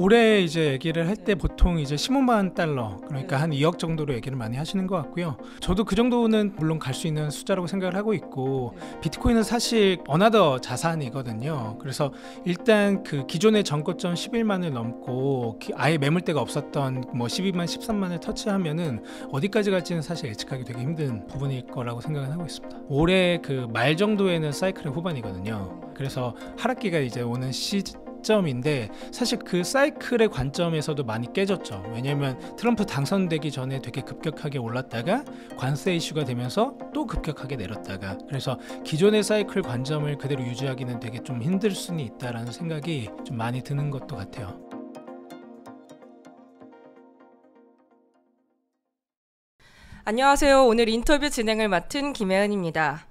올해 이제 얘기를 할 때 보통 이제 15만 달러, 그러니까 한 2억 정도로 얘기를 많이 하시는 것 같고요. 저도 그 정도는 물론 갈 수 있는 숫자라고 생각을 하고 있고, 비트코인은 사실 어나더 자산이거든요. 그래서 일단 그 기존의 전고점 11만을 넘고 아예 매물대가 없었던 뭐 12만, 13만을 터치하면은 어디까지 갈지는 사실 예측하기 되게 힘든 부분일 거라고 생각을 하고 있습니다. 올해 그 말 정도에는 사이클의 후반이거든요. 그래서 하락기가 이제 오는 시점인데 사실 그 사이클의 관점에서도 많이 깨졌죠. 왜냐하면 트럼프 당선되기 전에 되게 급격하게 올랐다가 관세 이슈가 되면서 또 급격하게 내렸다가, 그래서 기존의 사이클 관점을 그대로 유지하기는 되게 좀 힘들 수는 있다라는 생각이 좀 많이 드는 것도 같아요. 안녕하세요. 오늘 인터뷰 진행을 맡은 김혜은입니다.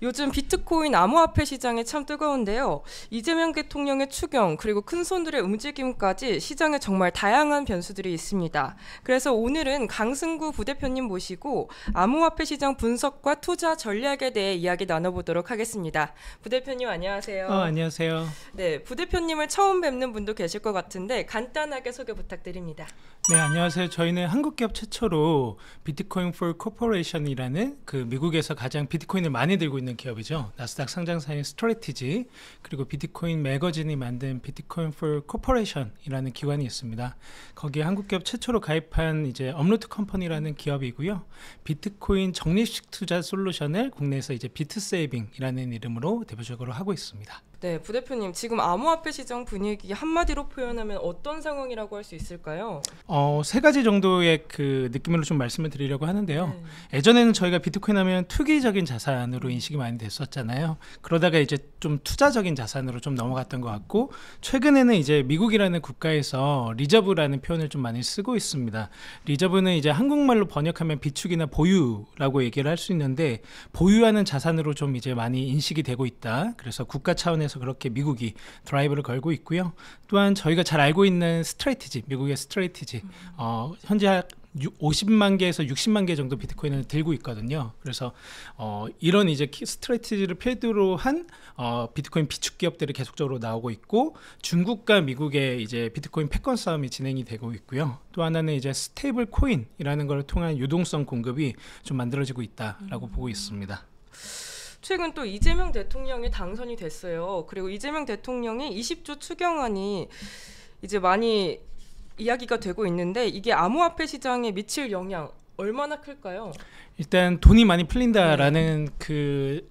요즘 비트코인 암호화폐 시장이 참 뜨거운데요. 이재명 대통령의 추경 그리고 큰손들의 움직임까지 시장에 정말 다양한 변수들이 있습니다. 그래서 오늘은 강승구 부대표님 모시고 암호화폐 시장 분석과 투자 전략에 대해 이야기 나눠보도록 하겠습니다. 부대표님 안녕하세요. 안녕하세요. 네, 부대표님을 처음 뵙는 분도 계실 것 같은데 간단하게 소개 부탁드립니다. 네, 안녕하세요. 저희는 한국 기업 최초로 비트코인 for Corporation이라는 그 미국에서 가장 비트코인을 많이 들고 있는 기업이죠. 나스닥 상장사인 스트래티지, 그리고 비트코인 매거진이 만든 비트코인 for Corporation이라는 기관이 있습니다. 거기에 한국 기업 최초로 가입한 이제 업로드 컴퍼니라는 기업이고요. 비트코인 적립식 투자 솔루션을 국내에서 이제 비트세이빙이라는 이름으로 대표적으로 하고 있습니다. 네, 부대표님 지금 암호화폐 시장 분위기 한마디로 표현하면 어떤 상황이라고 할 수 있을까요? 세 가지 정도의 그 느낌으로 좀 말씀을 드리려고 하는데요. 예전에는 저희가 비트코인 하면 투기적인 자산으로 인식이 많이 됐었잖아요. 그러다가 이제 좀 투자적인 자산으로 좀 넘어갔던 것 같고, 최근에는 이제 미국이라는 국가에서 리저브라는 표현을 좀 많이 쓰고 있습니다. 리저브는 이제 한국말로 번역하면 비축이나 보유라고 얘기를 할 수 있는데, 보유하는 자산으로 좀 이제 많이 인식이 되고 있다. 그래서 국가 차원에서 그렇게 미국이 드라이브를 걸고 있고요. 또한 저희가 잘 알고 있는 스트래티지, 미국의 스트래티지, 현재 50만 개에서 60만 개 정도 비트코인을 들고 있거든요. 그래서 이런 이제 스트래티지를 필두로 한 비트코인 비축 기업들이 계속적으로 나오고 있고, 중국과 미국의 이제 비트코인 패권 싸움이 진행이 되고 있고요. 또 하나는 이제 스테이블 코인이라는 걸 통한 유동성 공급이 좀 만들어지고 있다라고 보고 있습니다. 최근 또 이재명 대통령이 당선이 됐어요. 그리고 이재명 대통령이 20조 추경안이 이제 많이 이야기가 되고 있는데, 이게 암호화폐 시장에 미칠 영향 얼마나 클까요? 일단 돈이 많이 풀린다라는 그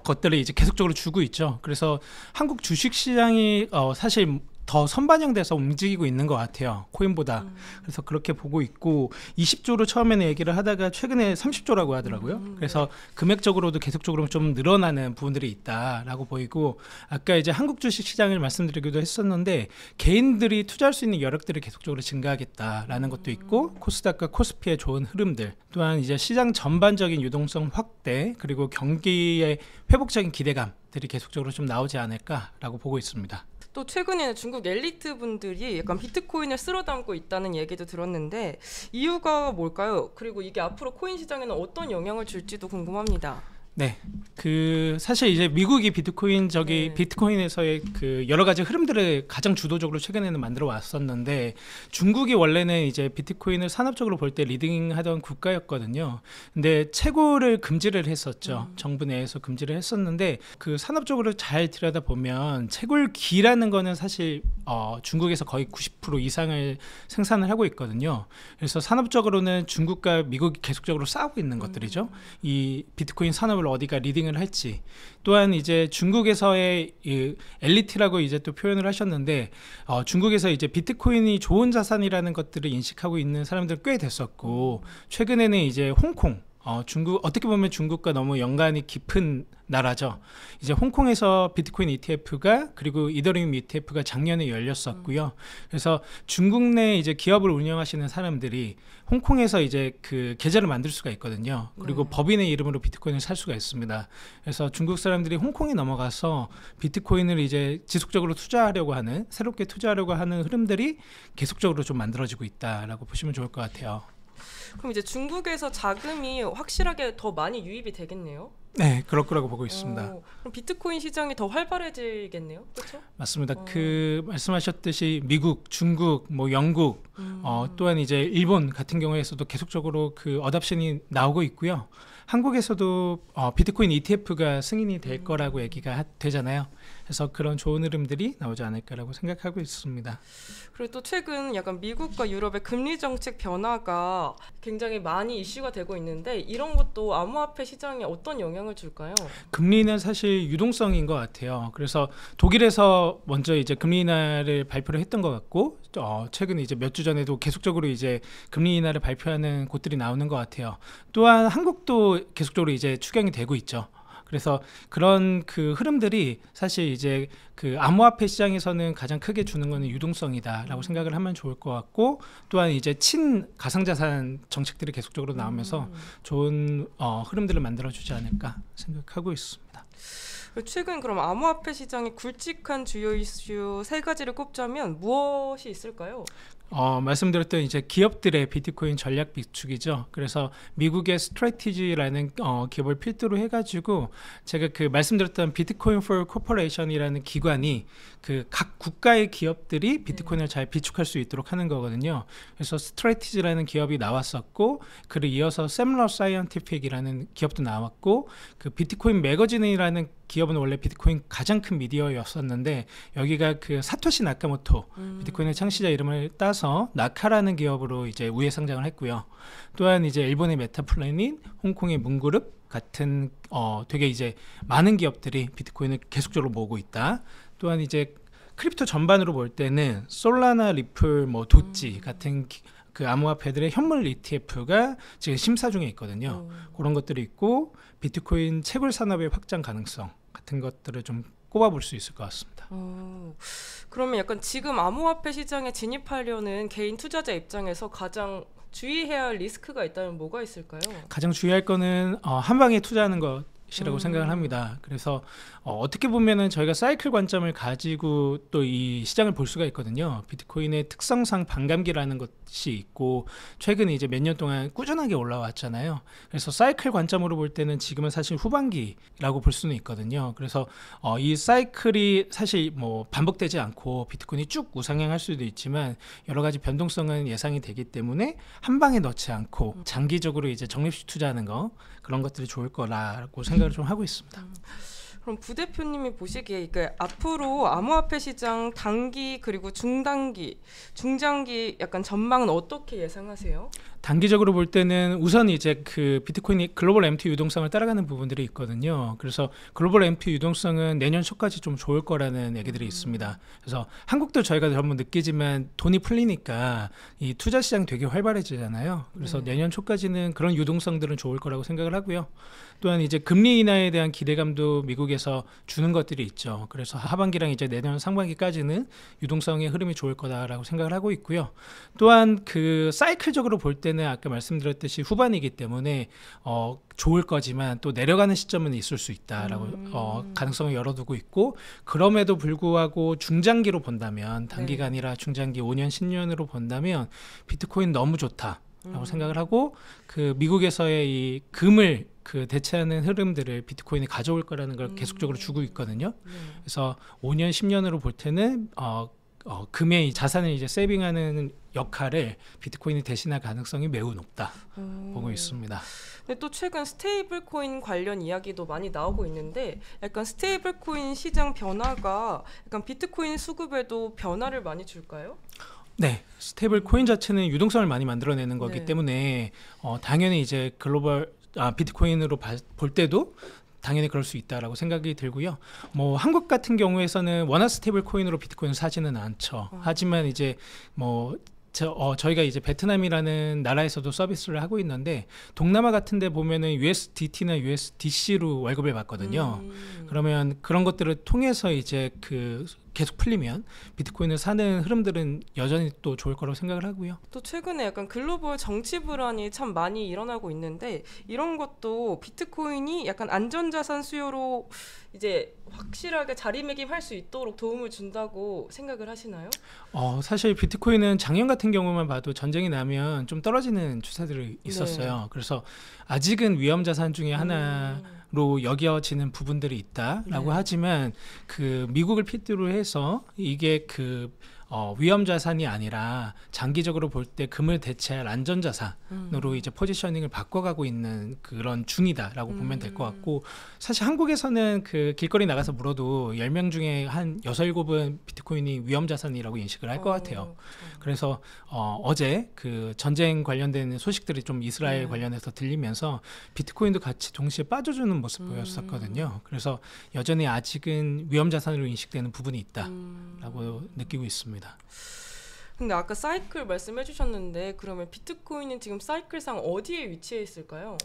것들을 이제 계속적으로 주고 있죠. 그래서 한국 주식 시장이 사실 더 선반영돼서 움직이고 있는 것 같아요, 코인보다. 그래서 그렇게 보고 있고, 20조로 처음에는 얘기를 하다가 최근에 30조라고 하더라고요. 그래서 금액적으로도 계속적으로 좀 늘어나는 부분들이 있다라고 보이고, 아까 이제 한국 주식 시장을 말씀드리기도 했었는데, 개인들이 투자할 수 있는 여력들이 계속적으로 증가하겠다라는 것도 있고, 코스닥과 코스피의 좋은 흐름들, 또한 이제 시장 전반적인 유동성 확대, 그리고 경기의 회복적인 기대감들이 계속적으로 좀 나오지 않을까라고 보고 있습니다. 또 최근에는 중국 엘리트 분들이 약간 비트코인을 쓸어담고 있다는 얘기도 들었는데, 이유가 뭘까요? 그리고 이게 앞으로 코인 시장에는 어떤 영향을 줄지도 궁금합니다. 네, 그 사실 이제 미국이 비트코인에서의 그 여러 가지 흐름들을 가장 주도적으로 최근에는 만들어 왔었는데, 중국이 원래는 이제 비트코인을 산업적으로 볼 때 리딩하던 국가였거든요. 근데 채굴을 금지를 했었죠. 정부 내에서 금지를 했었는데, 그 산업적으로 잘 들여다 보면 채굴기라는 거는 사실 중국에서 거의 90% 이상을 생산을 하고 있거든요. 그래서 산업적으로는 중국과 미국이 계속적으로 싸우고 있는 것들이죠. 이 비트코인 산업을 어디가 리딩을 할지. 또한 이제 중국에서의 엘리트라고 이제 또 표현을 하셨는데, 중국에서 이제 비트코인이 좋은 자산이라는 것들을 인식하고 있는 사람들 꽤 됐었고, 최근에는 이제 홍콩, 중국, 어떻게 보면 중국과 너무 연관이 깊은 나라죠. 이제 홍콩에서 비트코인 ETF가, 그리고 이더리움 ETF가 작년에 열렸었고요. 그래서 중국 내 이제 기업을 운영하시는 사람들이 홍콩에서 이제 그 계좌를 만들 수가 있거든요. 그리고 법인의 이름으로 비트코인을 살 수가 있습니다. 그래서 중국 사람들이 홍콩에 넘어가서 비트코인을 이제 지속적으로 투자하려고 하는, 새롭게 투자하려고 하는 흐름들이 계속적으로 좀 만들어지고 있다라고 보시면 좋을 것 같아요. 그럼 이제 중국에서 자금이 확실하게 더 많이 유입이 되겠네요? 네, 그럴 거라고 보고 있습니다. 그럼 비트코인 시장이 더 활발해지겠네요, 그렇죠? 맞습니다. 그 말씀하셨듯이 미국, 중국, 뭐 영국, 또한 이제 일본 같은 경우에서도 계속적으로 그 어답션이 나오고 있고요. 한국에서도 비트코인 ETF가 승인이 될 거라고 얘기가 되잖아요. 그래서 그런 좋은 흐름들이 나오지 않을까라고 생각하고 있습니다. 그리고 또 최근 약간 미국과 유럽의 금리 정책 변화가 굉장히 많이 이슈가 되고 있는데 이런 것도 암호화폐 시장에 어떤 영향을 줄까요? 금리는 사실 유동성인 것 같아요. 그래서 독일에서 먼저 이제 금리 인하를 발표를 했던 것 같고, 최근 이제 몇 주 전에도 계속적으로 이제 금리 인하를 발표하는 곳들이 나오는 것 같아요. 또한 한국도 계속적으로 이제 추경이 되고 있죠. 그래서 그런 그 흐름들이 사실 이제 그 암호화폐 시장에서는 가장 크게 주는 거는 유동성이다라고 생각을 하면 좋을 것 같고, 또한 이제 친 가상자산 정책들이 계속적으로 나오면서 좋은 흐름들을 만들어주지 않을까 생각하고 있습니다. 최근 그럼 암호화폐 시장의 굵직한 주요 이슈 세 가지를 꼽자면 무엇이 있을까요? 말씀드렸던 이제 기업들의 비트코인 전략 비축이죠. 그래서 미국의 스트래티지라는 기업을 필두로 해가지고 제가 그 말씀드렸던 비트코인 for corporation이라는 기관이 그 각 국가의 기업들이 비트코인을 잘 비축할 수 있도록 하는 거거든요. 그래서 스트래티지라는 기업이 나왔었고, 그를 이어서 샘러 사이언티픽이라는 기업도 나왔고, 그 비트코인 매거진이라는 기업은 원래 비트코인 가장 큰 미디어였었는데 여기가 그 사토시 나카모토 비트코인의 창시자 이름을 따서 나카라는 기업으로 이제 우회 상장을 했고요. 또한 이제 일본의 메타플래닛, 홍콩의 문그룹 같은 되게 이제 많은 기업들이 비트코인을 계속적으로 모으고 있다. 또한 이제 크립토 전반으로 볼 때는 솔라나, 리플, 뭐 도지 같은 그 암호화폐들의 현물 ETF가 지금 심사 중에 있거든요. 그런 것들이 있고, 비트코인 채굴 산업의 확장 가능성 같은 것들을 좀 꼽아볼 수 있을 것 같습니다. 그러면 약간 지금 암호화폐 시장에 진입하려는 개인 투자자 입장에서 가장 주의해야 할 리스크가 있다면 뭐가 있을까요? 가장 주의할 거는 한 방에 투자하는 것이라고 생각을 합니다. 그래서 어떻게 보면은 저희가 사이클 관점을 가지고 또 이 시장을 볼 수가 있거든요. 비트코인의 특성상 반감기라는 것이 있고, 최근 이제 몇 년 동안 꾸준하게 올라왔잖아요. 그래서 사이클 관점으로 볼 때는 지금은 사실 후반기라고 볼 수는 있거든요. 그래서 이 사이클이 사실 뭐 반복되지 않고 비트코인이 쭉 우상향할 수도 있지만 여러 가지 변동성은 예상이 되기 때문에 한 방에 넣지 않고 장기적으로 이제 적립식 투자하는 거, 그런 것들이 좋을 거라고 생각을 좀 하고 있습니다. 그럼 부대표님이 보시기에 앞으로 암호화폐 시장 단기 그리고 중단기, 중장기 약간 전망은 어떻게 예상하세요? 단기적으로 볼 때는 우선 이제 그 비트코인이 글로벌 MT 유동성을 따라가는 부분들이 있거든요. 그래서 글로벌 MT 유동성은 내년 초까지 좀 좋을 거라는 얘기들이 있습니다. 그래서 한국도 저희가 한번 느끼지만 돈이 풀리니까 이 투자 시장 되게 활발해지잖아요. 그래서 내년 초까지는 그런 유동성들은 좋을 거라고 생각을 하고요. 또한 이제 금리 인하에 대한 기대감도 미국에서 주는 것들이 있죠. 그래서 하반기랑 이제 내년 상반기까지는 유동성의 흐름이 좋을 거다라고 생각을 하고 있고요. 또한 그 사이클적으로 볼 때는 아까 말씀드렸듯이 후반이기 때문에 좋을 거지만 또 내려가는 시점은 있을 수 있다라고 가능성을 열어두고 있고, 그럼에도 불구하고 중장기로 본다면, 단기가 아니라 중장기 5년, 10년으로 본다면 비트코인 너무 좋다라고 생각을 하고, 그 미국에서의 이 금을 그 대체하는 흐름들을 비트코인이 가져올 거라는 걸 계속적으로 주고 있거든요. 그래서 5년, 10년으로 볼 때는 금의 자산을 이제 세이빙하는 역할을 비트코인이 대신할 가능성이 매우 높다 보고 있습니다. 근데 또 최근 스테이블 코인 관련 이야기도 많이 나오고 있는데, 약간 스테이블 코인 시장 변화가 약간 비트코인 수급에도 변화를 많이 줄까요? 네, 스테이블 코인 자체는 유동성을 많이 만들어내는 거기 때문에 당연히 이제 비트코인으로 볼 때도 당연히 그럴 수 있다라고 생각이 들고요. 뭐 한국 같은 경우에서는 워낙 스테이블 코인으로 비트코인을 사지는 않죠. 하지만 이제 뭐 저희가 이제 베트남이라는 나라에서도 서비스를 하고 있는데, 동남아 같은 데 보면은 USDT나 USDC로 월급을 받거든요. 그러면 그런 것들을 통해서 이제 그 계속 풀리면 비트코인을 사는 흐름들은 여전히 또 좋을 거라고 생각을 하고요. 또 최근에 약간 글로벌 정치 불안이 참 많이 일어나고 있는데, 이런 것도 비트코인이 약간 안전자산 수요로 이제 확실하게 자리매김할 수 있도록 도움을 준다고 생각을 하시나요? 사실 비트코인은 작년 같은 경우만 봐도 전쟁이 나면 좀 떨어지는 추세들이 있었어요. 그래서 아직은 위험 자산 중에 하나로 여겨지는 부분들이 있다라고 네. 하지만 그 미국을 필두로 해서 이게 그 위험 자산이 아니라 장기적으로 볼 때 금을 대체할 안전 자산으로 이제 포지셔닝을 바꿔가고 있는 그런 중이다라고 보면 될 것 같고, 사실 한국에서는 그 길거리 나가서 물어도 10명 중에 한 6, 7은 비트코인이 위험 자산이라고 인식을 할 것 같아요. 그래서 어제 그 전쟁 관련된 소식들이 좀 이스라엘 네. 관련해서 들리면서 비트코인도 같이 동시에 빠져주는 모습 보였었거든요. 그래서 여전히 아직은 위험 자산으로 인식되는 부분이 있다라고 느끼고 있습니다. 근데 아까 사이클 말씀해 주셨는데 그러면 비트코인은 지금 사이클상 어디에 위치해 있을까요?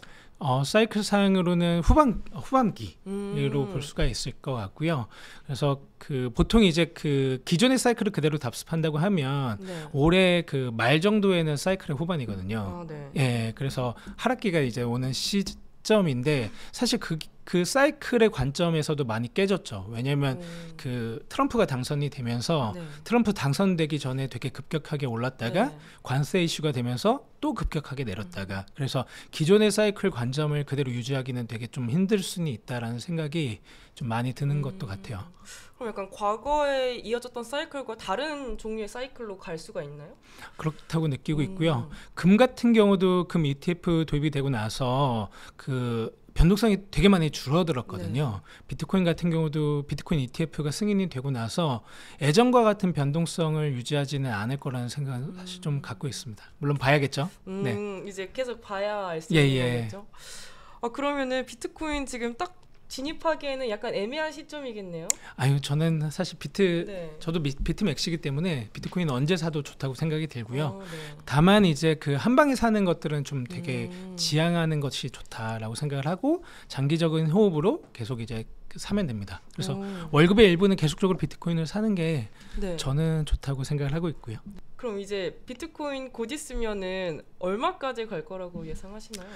사이클 상으로는 후반기로 볼 수가 있을 것 같고요. 그래서 그 보통 이제 그 기존의 사이클을 그대로 답습한다고 하면 네. 올해 그 말 정도에는 사이클의 후반이거든요. 네. 예, 그래서 하락기가 이제 오는 시점인데 사실 그 사이클의 관점에서도 많이 깨졌죠. 왜냐하면 그 트럼프가 당선이 되면서 네. 트럼프 당선되기 전에 되게 급격하게 올랐다가 네. 관세 이슈가 되면서 또 급격하게 내렸다가, 그래서 기존의 사이클 관점을 그대로 유지하기는 되게 좀 힘들 수는 있다라는 생각이 좀 많이 드는 것도 같아요. 그럼 약간 과거에 이어졌던 사이클과 다른 종류의 사이클로 갈 수가 있나요? 그렇다고 느끼고 있고요. 금 같은 경우도 금 ETF 도입이 되고 나서 그 변동성이 되게 많이 줄어들었거든요. 비트코인 같은 경우도 비트코인 ETF가 승인이 되고 나서 예전과 같은 변동성을 유지하지는 않을 거라는 생각은 사실 좀 갖고 있습니다. 물론 봐야겠죠. 네. 이제 계속 봐야 알 수 예, 있는 예. 거겠죠. 그러면은 비트코인 지금 딱 진입하기에는 약간 애매한 시점이겠네요. 저는 사실 저도 비트 맥시기 때문에 비트코인 언제 사도 좋다고 생각이 들고요. 네. 다만 이제 그 한 방에 사는 것들은 좀 되게 지양하는 것이 좋다라고 생각을 하고 장기적인 호흡으로 계속 이제 사면 됩니다. 그래서 월급의 일부는 계속적으로 비트코인을 사는 게 네. 저는 좋다고 생각을 하고 있고요. 그럼 이제 비트코인 곧 있으면은 얼마까지 갈 거라고 예상하시나요?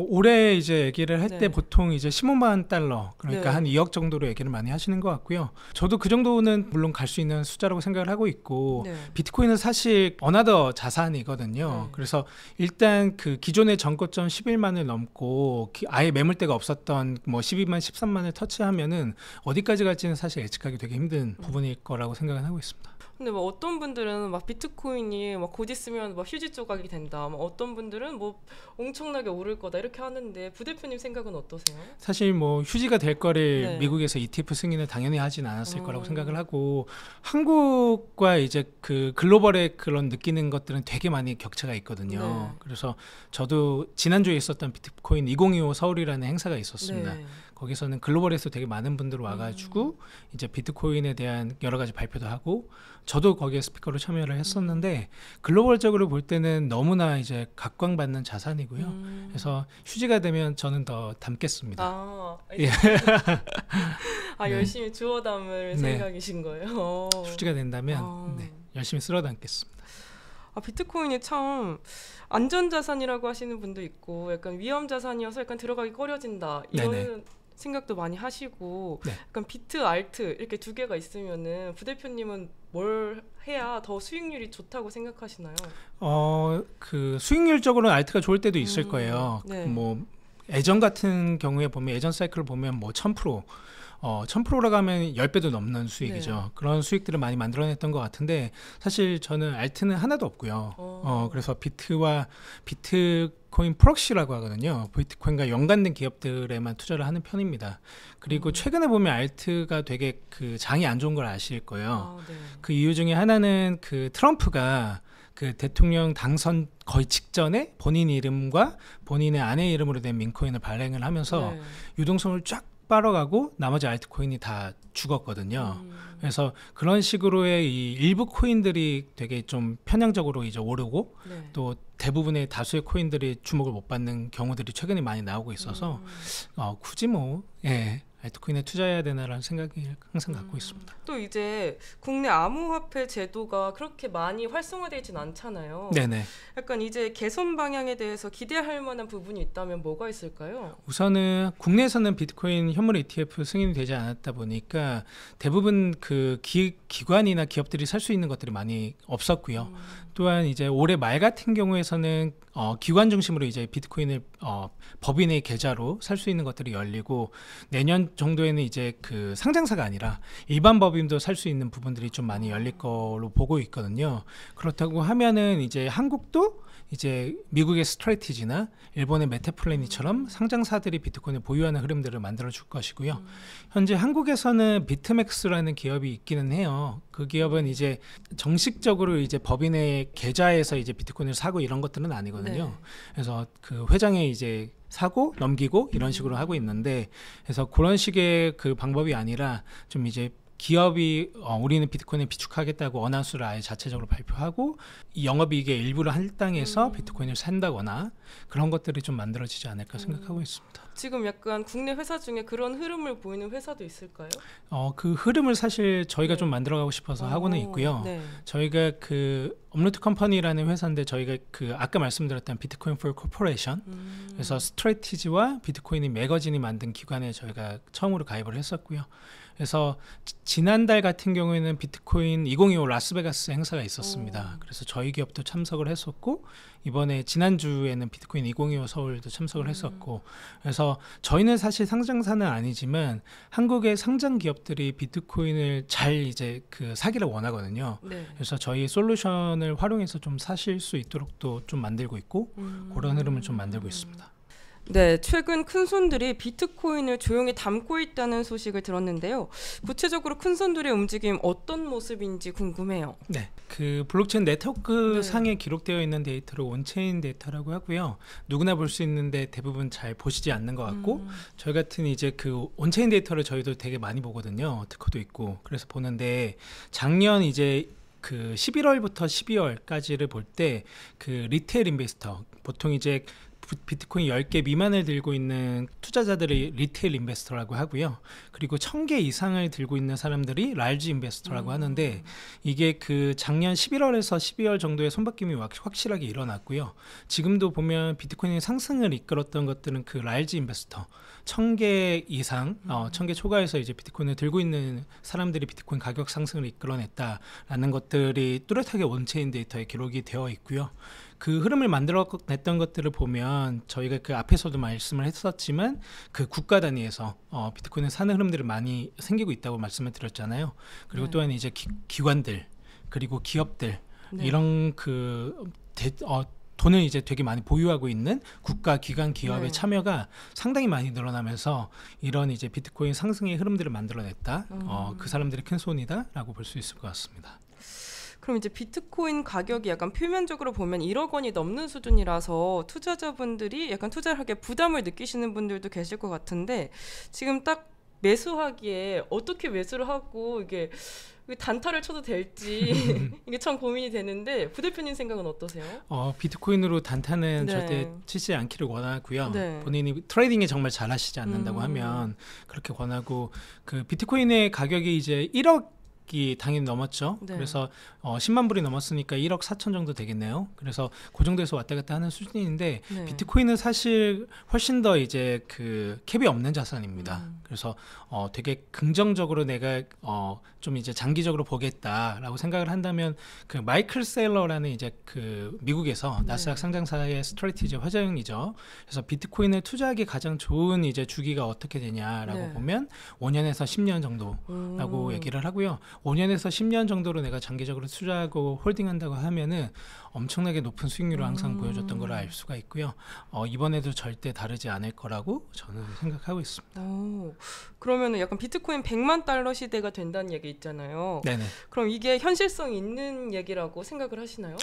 올해 이제 얘기를 할 때 네. 보통 이제 15만 달러, 그러니까 네. 한 2억 정도로 얘기를 많이 하시는 것 같고요. 저도 그 정도는 물론 갈 수 있는 숫자라고 생각을 하고 있고, 네. 비트코인은 사실 어나더 자산이거든요. 네. 그래서 일단 그 기존의 전고점 11만을 넘고 아예 매물대가 없었던 뭐 12만, 13만을 터치하면은 어디까지 갈지는 사실 예측하기 되게 힘든 부분일 거라고 생각은 하고 있습니다. 근데 뭐 어떤 분들은 막 비트코인이 막 곧 있으면 막 휴지 조각이 된다. 막 어떤 분들은 뭐 엄청나게 오를 거다 이렇게 하는데 부대표님 생각은 어떠세요? 사실 뭐 휴지가 될 거를 네. 미국에서 ETF 승인을 당연히 하진 않았을 거라고 생각을 하고, 한국과 이제 그 글로벌의 그런 느끼는 것들은 되게 많이 격차가 있거든요. 네. 그래서 저도 지난주에 있었던 비트코인 2025 서울이라는 행사가 있었습니다. 네. 거기서는 글로벌에서 되게 많은 분들 와가지고 이제 비트코인에 대한 여러 가지 발표도 하고, 저도 거기에 스피커로 참여를 했었는데 글로벌적으로 볼 때는 너무나 이제 각광받는 자산이고요. 그래서 휴지가 되면 저는 더 담겠습니다. 예. 네. 열심히 주워 담을 생각이신 거예요. 휴지가 된다면 열심히 쓸어 담겠습니다. 비트코인이 참 안전자산이라고 하시는 분도 있고 약간 위험자산이어서 약간 들어가기 꺼려진다 이런 네네. 생각도 많이 하시고, 네. 약간 비트, 알트 이렇게 두 개가 있으면은 부대표님은 뭘 해야 더 수익률이 좋다고 생각하시나요? 그 수익률적으로는 알트가 좋을 때도 있을 거예요. 네. 뭐 예전 같은 경우에 보면, 예전 사이클을 보면 뭐 1000%, 1000%라고 하면 10배도 넘는 수익이죠. 네. 그런 수익들을 많이 만들어냈던 것 같은데, 사실 저는 알트는 하나도 없고요. 그래서 비트코인 프록시라고 하거든요. 비트코인과 연관된 기업들에만 투자를 하는 편입니다. 그리고 최근에 보면 알트가 되게 그 장이 안 좋은 걸 아실 거예요. 네. 그 이유 중에 하나는 그 트럼프가 그 대통령 당선 거의 직전에 본인 이름과 본인의 아내 이름으로 된 민코인을 발행을 하면서 유동성을 쫙 빨아가고 나머지 알트코인이 다 죽었거든요. 그래서 그런 식으로의 이 일부 코인들이 되게 좀 편향적으로 이제 오르고, 또 대부분의 다수의 코인들이 주목을 못 받는 경우들이 최근에 많이 나오고 있어서 굳이 알트코인에 투자해야 되나라는 생각이 항상 갖고 있습니다. 또 이제 국내 암호화폐 제도가 그렇게 많이 활성화되진 않잖아요. 네네. 약간 이제 개선 방향에 대해서 기대할 만한 부분이 있다면 뭐가 있을까요? 우선은 국내에서는 비트코인 현물 ETF 승인이 되지 않았다 보니까 대부분 그 기관이나 기업들이 살 수 있는 것들이 많이 없었고요. 또 또한 이제 올해 말 같은 경우에서는 기관 중심으로 이제 비트코인을 법인의 계좌로 살 수 있는 것들이 열리고, 내년 정도에는 이제 그 상장사가 아니라 일반 법인도 살 수 있는 부분들이 좀 많이 열릴 걸로 보고 있거든요. 그렇다고 하면은 이제 한국도 이제 미국의 스트래티지나 일본의 메타플래닛처럼 상장사들이 비트코인을 보유하는 흐름들을 만들어 줄 것이고요. 현재 한국에서는 비트맥스라는 기업이 있기는 해요. 그 기업은 이제 정식적으로 이제 법인의 계좌에서 이제 비트코인을 사고 이런 것들은 아니거든요. 네. 그래서 그 회장에 이제 사고 넘기고 이런 식으로 하고 있는데, 그래서 그런 식의 그 방법이 아니라 좀 이제 기업이 우리는 비트코인을 비축하겠다고 어나운스를 아예 자체적으로 발표하고 이 영업이익의 일부를 할당해서 비트코인을 산다거나 그런 것들이 좀 만들어지지 않을까 생각하고 있습니다. 지금 약간 국내 회사 중에 그런 흐름을 보이는 회사도 있을까요? 그 흐름을 사실 저희가 네. 좀 만들어가고 싶어서 하고는 있고요. 네. 저희가 그 업로드 컴퍼니라는 회사인데, 저희가 그 아까 말씀드렸던 비트코인 for 코퍼레이션, 그래서 스트래티지와 비트코인이 매거진이 만든 기관에 저희가 처음으로 가입을 했었고요. 그래서 지난달 같은 경우에는 비트코인 2025 라스베가스 행사가 있었습니다. 그래서 저희 기업도 참석을 했었고, 이번에 지난주에는 비트코인 2025 서울도 참석을 했었고, 그래서 저희는 사실 상장사는 아니지만 한국의 상장 기업들이 비트코인을 잘 이제 그 사기를 원하거든요. 네. 그래서 저희 솔루션을 활용해서 좀 사실 수 있도록 또 좀 만들고 있고, 그런 흐름을 좀 만들고 있습니다. 네, 최근 큰손들이 비트코인을 조용히 담고 있다는 소식을 들었는데요. 구체적으로 큰손들의 움직임 어떤 모습인지 궁금해요. 네, 그 블록체인 네트워크 네. 상에 기록되어 있는 데이터를 온체인 데이터라고 하고요. 누구나 볼 수 있는데 대부분 잘 보시지 않는 것 같고, 저희 같은 이제 그 온체인 데이터를 저희도 되게 많이 보거든요. 특허도 있고. 그래서 보는데 작년 이제 그 11월부터 12월까지를 볼 때 그 리테일 인베스터, 보통 이제 비트코인 10개 미만을 들고 있는 투자자들이 리테일 인베스터라고 하고요. 그리고 1000개 이상을 들고 있는 사람들이 라지 인베스터라고 하는데, 이게 그 작년 11월에서 12월 정도의 손바뀜이 확실하게 일어났고요. 지금도 보면 비트코인의 상승을 이끌었던 것들은 그 라지 인베스터 1000개 이상, 1000개 초과해서 이제 비트코인을 들고 있는 사람들이 비트코인 가격 상승을 이끌어냈다라는 것들이 뚜렷하게 온체인 데이터에 기록이 되어 있고요. 그 흐름을 만들어냈던 것들을 보면 저희가 그 앞에서도 말씀을 했었지만 그 국가 단위에서 비트코인을 사는 흐름들이 많이 생기고 있다고 말씀을 드렸잖아요. 그리고 네. 또한 이제 기관들 그리고 기업들, 네. 이런 돈을 이제 되게 많이 보유하고 있는 국가 기관 기업의 네. 참여가 상당히 많이 늘어나면서 이런 이제 비트코인 상승의 흐름들을 만들어냈다. 그 사람들이 큰 손이다라고 볼 수 있을 것 같습니다. 그럼 이제 비트코인 가격이 약간 표면적으로 보면 1억 원이 넘는 수준이라서 투자자분들이 약간 투자를 하기에 부담을 느끼시는 분들도 계실 것 같은데, 지금 딱 매수하기에 어떻게 매수를 하고 이게 단타를 쳐도 될지 이게 참 고민이 되는데, 부대표님 생각은 어떠세요? 비트코인으로 단타는 네. 절대 치지 않기를 원하고요. 네. 본인이 트레이딩에 정말 잘하시지 않는다고 하면 그렇게 권하고, 그 비트코인의 가격이 이제 1억이 당연히 넘었죠. 네. 그래서 10만 불이 넘었으니까 1억 4천 정도 되겠네요. 그래서 그 정도에서 왔다 갔다 하는 수준인데, 네. 비트코인은 사실 훨씬 더 이제 그 캡이 없는 자산입니다. 그래서 되게 긍정적으로 내가 좀 이제 장기적으로 보겠다라고 생각을 한다면, 그 마이클 세일러라는 이제 그 미국에서 나스닥 상장사의 스트래티지 화장이죠. 그래서 비트코인을 투자하기 가장 좋은 이제 주기가 어떻게 되냐라고 네. 보면 5년에서 10년 정도라고 얘기를 하고요. 5년에서 10년 정도로 내가 장기적으로 투자하고 홀딩한다고 하면은 엄청나게 높은 수익률을 항상 보여줬던 걸 알 수가 있고요. 이번에도 절대 다르지 않을 거라고 저는 생각하고 있습니다. 그러면 약간 비트코인 100만 달러 시대가 된다는 얘기 있잖아요. 네네. 그럼 이게 현실성이 있는 얘기라고 생각을 하시나요?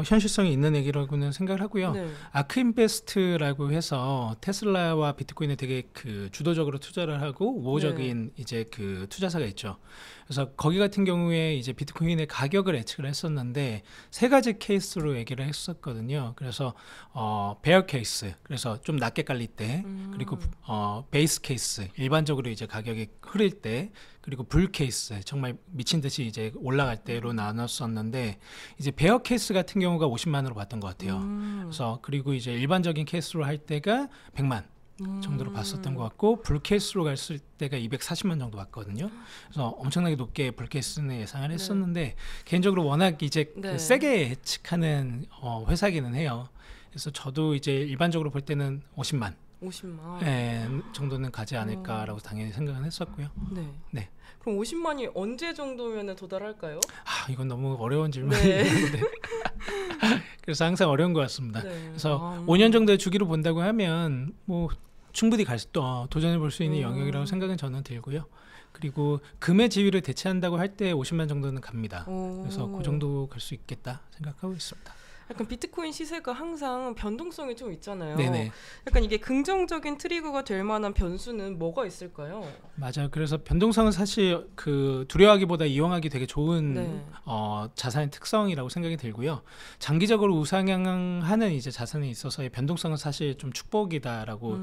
현실성이 있는 얘기라고는 생각을 하고요. 네. 아크인베스트라고 해서 테슬라와 비트코인에 되게 그 주도적으로 투자를 하고 우호적인 이제 그 투자사가 있죠. 그래서 거기 같은 경우에 이제 비트코인의 가격을 예측을 했었는데 세 가지 케이스로 얘기를 했었거든요. 그래서 베어 케이스, 그래서 좀 낮게 깔릴 때, 그리고 베이스 케이스, 일반적으로 이제 가격이 흐를 때, 그리고 불 케이스, 정말 미친 듯이 이제 올라갈 때로 나눴었는데, 이제 베어 케이스 같은 경우가 50만으로 봤던 것 같아요. 그래서 그리고 이제 일반적인 케이스로 할 때가 100만. 정도로 봤었던 것 같고 불케이스로 갔을 때가 240만 정도 봤거든요. 그래서 엄청나게 높게 불케이스는 예상을 했었는데 개인적으로 워낙 이제 그 세게 예측하는 회사기는 해요. 그래서 저도 이제 일반적으로 볼 때는 50만 정도는 가지 않을까라고 당연히 생각은 했었고요. 네. 그럼 50만이 언제 정도면 도달할까요? 이건 너무 어려운 질문인데 그래서 항상 어려운 것 같습니다. 그래서 5년 정도의 주기로 본다고 하면 뭐 충분히 도전해 볼 수 있는 영역이라고 생각은 저는 들고요. 그리고 금의 지위를 대체한다고 할 때 50만 정도는 갑니다. 그래서 그 정도 갈 수 있겠다 생각하고 있습니다. 약간 비트코인 시세가 항상 변동성이 좀 있잖아요. 네네. 약간 이게 긍정적인 트리거가 될 만한 변수는 뭐가 있을까요? 맞아요. 그래서 변동성은 사실 그 두려워하기보다 이용하기 되게 좋은 자산의 특성이라고 생각이 들고요. 장기적으로 우상향하는 이제 자산에 있어서의 변동성은 사실 좀 축복이다라고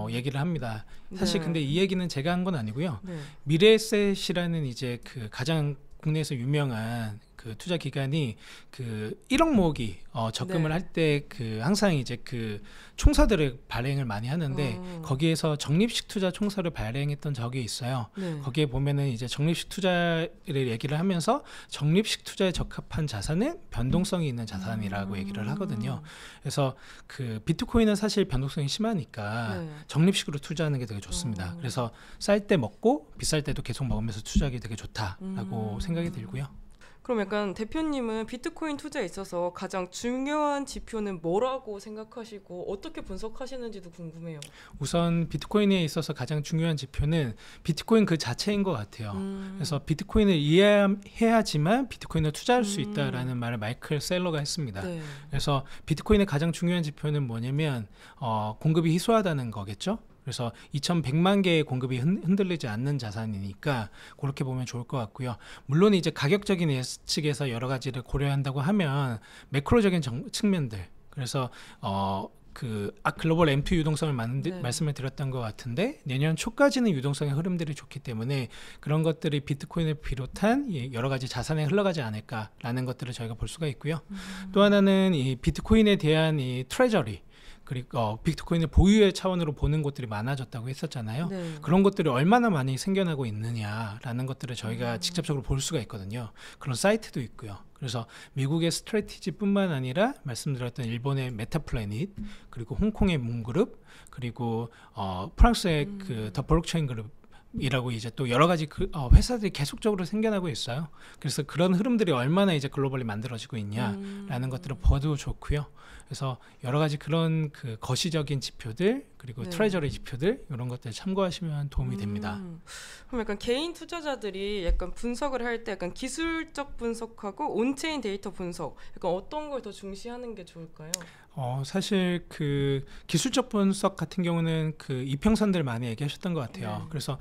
얘기를 합니다. 사실 근데 이 얘기는 제가 한 건 아니고요. 미래에셋이라는 이제 그 가장 국내에서 유명한 그 투자 기관이 그 1억 모으기 적금을 할 때 그 항상 이제 그 총서들을 발행을 많이 하는데 거기에서 적립식 투자 총서를 발행했던 적이 있어요. 거기에 보면은 이제 적립식 투자를 얘기를 하면서 적립식 투자에 적합한 자산은 변동성이 있는 자산이라고 얘기를 하거든요. 그래서 그 비트코인은 사실 변동성이 심하니까 적립식으로 투자하는 게 되게 좋습니다. 그래서 쌀 때 먹고 비쌀 때도 계속 먹으면서 투자하기 되게 좋다라고 생각이 들고요. 그럼 약간 대표님은 비트코인 투자에 있어서 가장 중요한 지표는 뭐라고 생각하시고 어떻게 분석하시는지도 궁금해요. 우선 비트코인에 있어서 가장 중요한 지표는 비트코인 그 자체인 것 같아요. 그래서 비트코인을 이해해야지만 비트코인을 투자할 수 있다라는 말을 마이클 셀러가 했습니다. 그래서 비트코인의 가장 중요한 지표는 뭐냐면 공급이 희소하다는 거겠죠. 그래서 2,100만 개의 공급이 흔들리지 않는 자산이니까 그렇게 보면 좋을 것 같고요. 물론 이제 가격적인 예측에서 여러 가지를 고려한다고 하면 매크로적인 측면들, 그래서 글로벌 M2 유동성을 말씀을 드렸던 것 같은데 내년 초까지는 유동성의 흐름들이 좋기 때문에 그런 것들이 비트코인을 비롯한 여러 가지 자산에 흘러가지 않을까라는 것들을 저희가 볼 수가 있고요. 또 하나는 이 비트코인에 대한 이 트레저리, 그리고 비트코인을 보유의 차원으로 보는 곳들이 많아졌다고 했었잖아요. 그런 것들이 얼마나 많이 생겨나고 있느냐라는 것들을 저희가 직접적으로 볼 수가 있거든요. 그런 사이트도 있고요. 그래서 미국의 스트래티지뿐만 아니라 말씀드렸던 일본의 메타플래닛, 그리고 홍콩의 문그룹, 그리고 프랑스의 그 더 블록체인 그룹 이라고 이제 또 여러 가지 회사들이 계속적으로 생겨나고 있어요. 그래서 그런 흐름들이 얼마나 이제 글로벌리 만들어지고 있냐라는 것들을 봐도 좋고요. 그래서 여러 가지 그런 그 거시적인 지표들, 그리고 트레저리 지표들, 이런 것들 참고하시면 도움이 됩니다. 그럼 약간 개인 투자자들이 약간 분석을 할 때 약간 기술적 분석하고 온체인 데이터 분석, 약간 어떤 걸 더 중시하는 게 좋을까요? 사실 그 기술적 분석 같은 경우는 그 이평선들 많이 얘기하셨던 것 같아요. 그래서